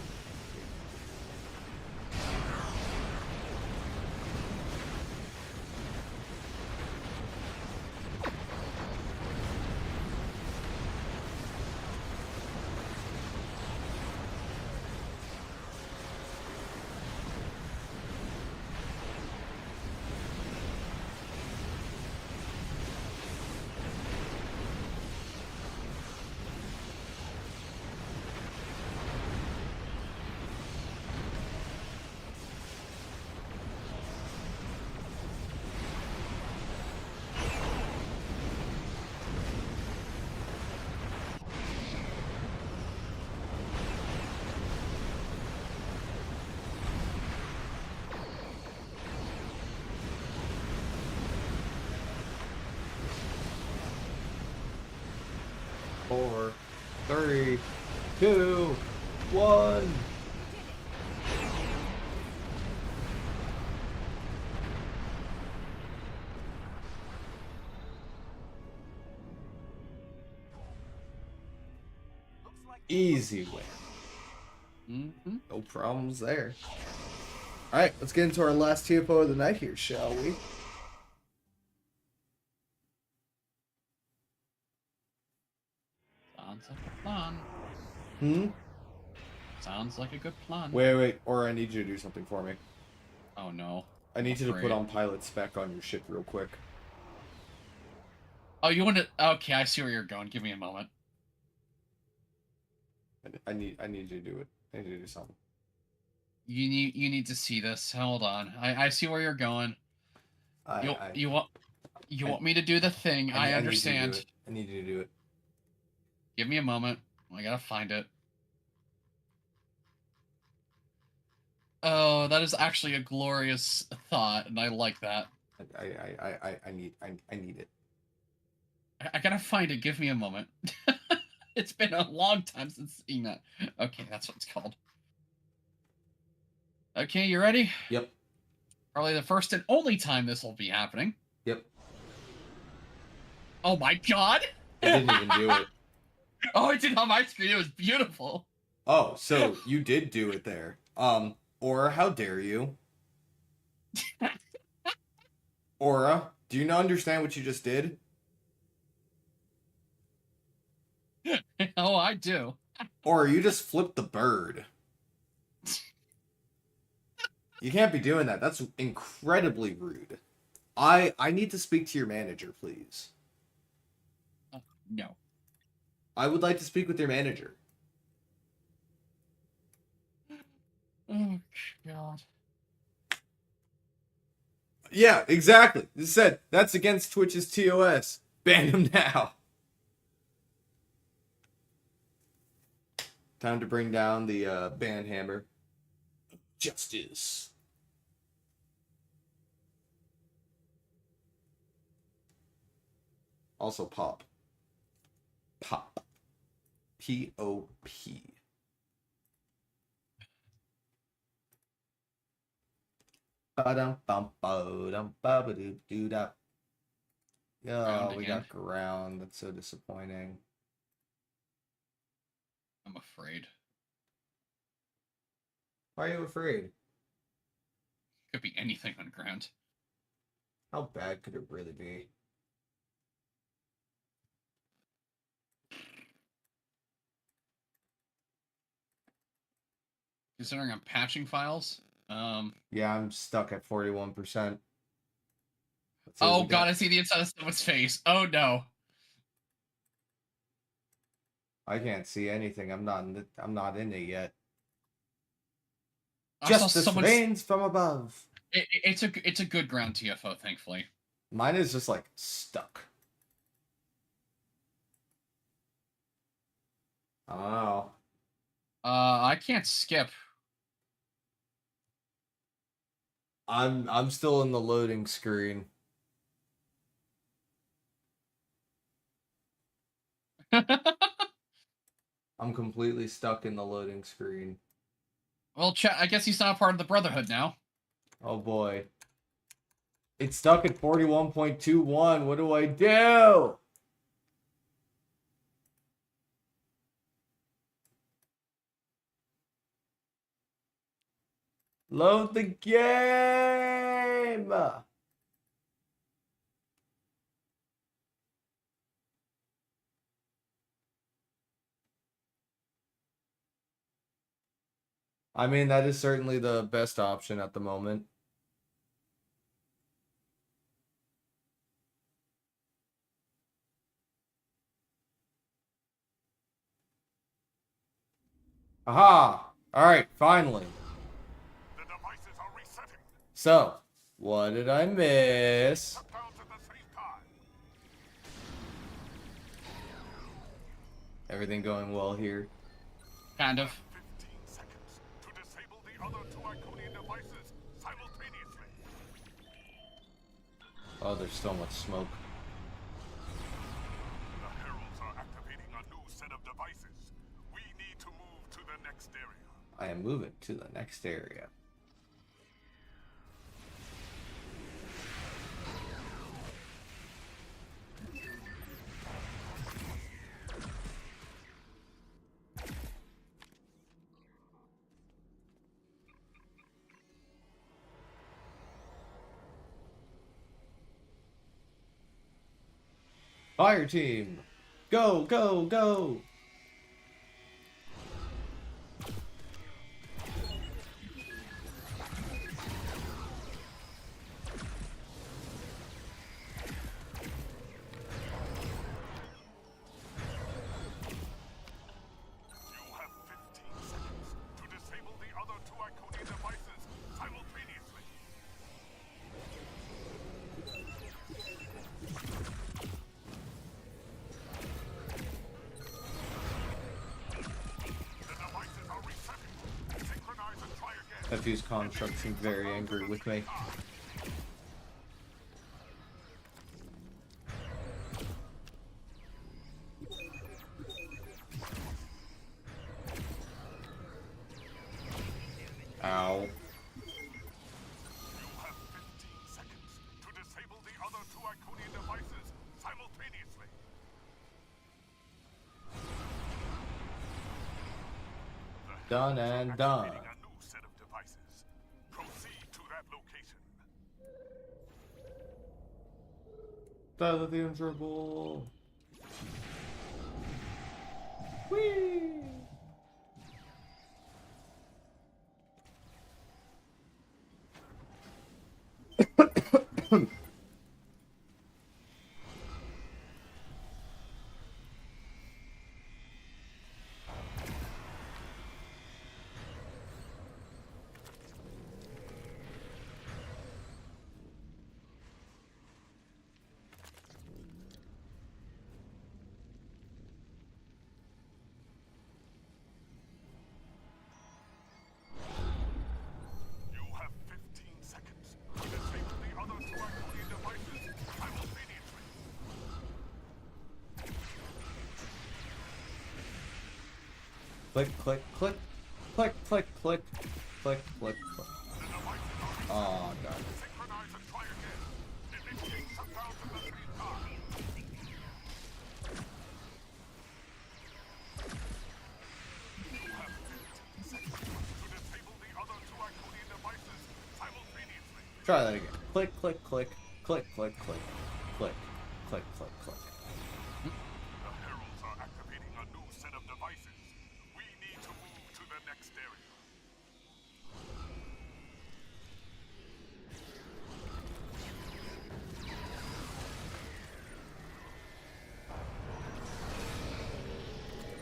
Speaker 1: Four, three, two, one. Easy win.
Speaker 8: Mm-hmm.
Speaker 1: No problems there. Alright, let's get into our last TFO of the night here, shall we?
Speaker 8: Sounds like a plan.
Speaker 1: Hmm?
Speaker 8: Sounds like a good plan.
Speaker 1: Wait, or I need you to do something for me.
Speaker 8: Oh no.
Speaker 1: I need you to put
Speaker 8: Great.
Speaker 1: on pilot spec on your ship real quick.
Speaker 8: Oh, you want to? Okay, I see where you're going. Give me a moment.
Speaker 1: I need you to do it. I need you to do something.
Speaker 8: You need to see this. Hold on. I see where you're going. You want me to do the thing? I understand.
Speaker 1: I need you to do it.
Speaker 8: Give me a moment. I gotta find it. Oh, that is actually a glorious thought, and I like that.
Speaker 1: I need it.
Speaker 8: I gotta find it. Give me a moment. It's been a long time since seeing that. Okay, that's what it's called. Okay, you ready?
Speaker 1: Yep.
Speaker 8: Probably the first and only time this will be happening.
Speaker 1: Yep.
Speaker 8: Oh my god!
Speaker 1: I didn't even do it.
Speaker 8: Oh, it did on my screen. It was beautiful.
Speaker 1: Oh, so you did do it there. Aura, how dare you? Aura, do you not understand what you just did?
Speaker 8: Oh, I do.
Speaker 1: Or you just flipped the bird. You can't be doing that. That's incredibly rude. I need to speak to your manager, please.
Speaker 8: No.
Speaker 1: I would like to speak with your manager.
Speaker 8: Oh, God.
Speaker 1: Yeah, exactly. It said that's against Twitch's TOS. Ban him now. Time to bring down the ban hammer. Justice. Also pop. Pop. P-O-P. Ba-dum-bum-ba-dum-ba-ba-doo-doo-da. Oh, we got ground. That's so disappointing.
Speaker 8: I'm afraid.
Speaker 1: Why are you afraid?
Speaker 8: Could be anything on ground.
Speaker 1: How bad could it really be?
Speaker 8: Considering I'm patching files.
Speaker 1: Yeah, I'm stuck at 41%.
Speaker 8: Oh god, I see the inside of someone's face. Oh no.
Speaker 1: I can't see anything. I'm not in it yet.
Speaker 8: I saw
Speaker 1: Justice
Speaker 8: someone's...
Speaker 1: rains from above.
Speaker 8: It's a good ground TFO, thankfully.
Speaker 1: Mine is just like stuck. I don't know.
Speaker 8: I can't skip.
Speaker 1: I'm still in the loading screen. I'm completely stuck in the loading screen.
Speaker 8: Well, I guess he's not part of the Brotherhood now.
Speaker 1: Oh boy. It's stuck at 41.21. What do I do? Load the game! I mean, that is certainly the best option at the moment. Aha! Alright, finally.
Speaker 4: The devices are resetting.
Speaker 1: So, what did I miss?
Speaker 4: Shutdowns at the same time.
Speaker 1: Everything going well here?
Speaker 8: Kind of.
Speaker 4: 15 seconds to disable the other two Iconian devices simultaneously.
Speaker 1: Oh, there's so much smoke.
Speaker 4: The heralds are activating a new set of devices. We need to move to the next area.
Speaker 1: I am moving to the next area. Fire team! Go, go, go! That fuse construct seemed very angry with me. Ow.
Speaker 4: You have 15 seconds to disable the other two Iconian devices simultaneously.
Speaker 1: Done and done.
Speaker 4: Activating a new set of devices. Proceed to that location.
Speaker 1: The dribble. Whee!
Speaker 4: You have 15 seconds to disable the other two Iconian devices simultaneously.
Speaker 1: Click, click, click. Click, click, click. Click, click, click. Oh, God.
Speaker 4: Synchronize and try again. Initiate shutdowns at the same time. You have 15 seconds to disable the other two Iconian devices simultaneously.
Speaker 1: Try that again. Click, click, click. Click, click, click. Click, click, click, click.
Speaker 4: The heralds are activating a new set of devices. We need to move to the next area.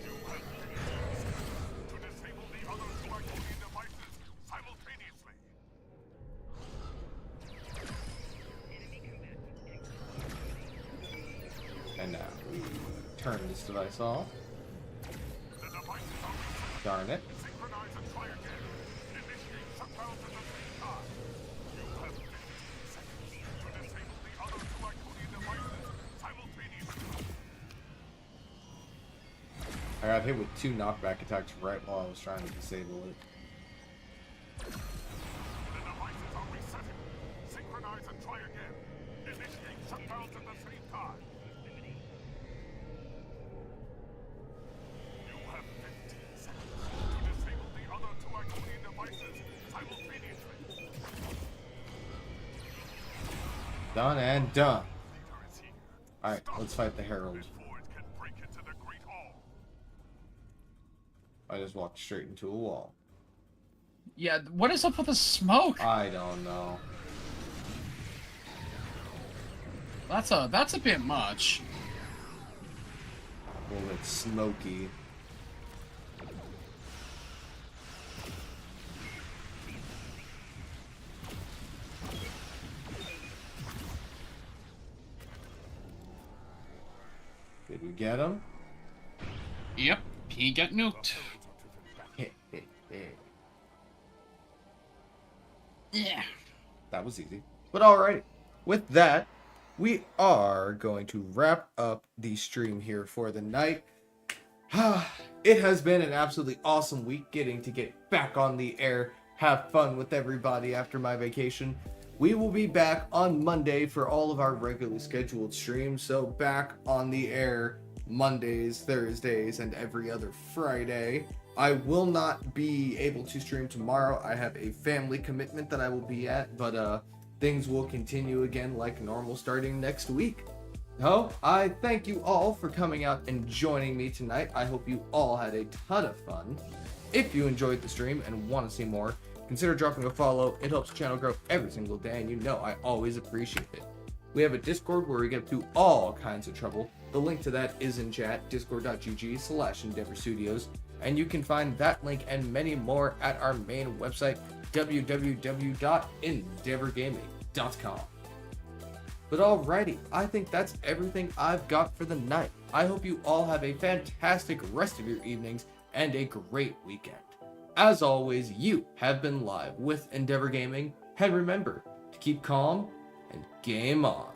Speaker 4: You have 15 seconds to disable the other two Iconian devices simultaneously.
Speaker 1: And now we turn this device off.
Speaker 4: The devices are reset.
Speaker 1: Darn it.
Speaker 4: Synchronize and try again. Initiate shutdowns at the same time. You have 15 seconds to disable the other two Iconian devices simultaneously.
Speaker 1: I got hit with 2 knockback attacks right while I was trying to disable it.
Speaker 4: The devices are resetting. Synchronize and try again. Initiate shutdowns at the same time. You have 15 seconds to disable the other two Iconian devices simultaneously.
Speaker 1: Done and done.
Speaker 4: Leader is here.
Speaker 1: Alright, let's fight the Herald.
Speaker 4: Before it can break into the Great Hall.
Speaker 1: I just walked straight into a wall.
Speaker 8: Yeah, what is up with the smoke?
Speaker 1: I don't know.
Speaker 8: That's a bit much.
Speaker 1: A little bit smoky. Did we get him?
Speaker 8: Yep, he got nuked. Yeah.
Speaker 1: That was easy. But alright, with that, we are going to wrap up the stream here for the night. It has been an absolutely awesome week getting to get back on the air, have fun with everybody after my vacation. We will be back on Monday for all of our regularly scheduled streams, so back on the air Mondays, Thursdays, and every other Friday. I will not be able to stream tomorrow. I have a family commitment that I will be at, but things will continue again like normal starting next week. So, I thank you all for coming out and joining me tonight. I hope you all had a ton of fun. If you enjoyed the stream and want to see more, consider dropping a follow. It helps the channel grow every single day, and you know I always appreciate it. We have a Discord where we get through all kinds of trouble. The link to that is in chat, discord.gg/Endeavor Studios. And you can find that link and many more at our main website, www.endeavorgaming.com. But alrighty, I think that's everything I've got for the night. I hope you all have a fantastic rest of your evenings and a great weekend. as always, you have been live with Endeavor Gaming, and remember to keep calm and game on.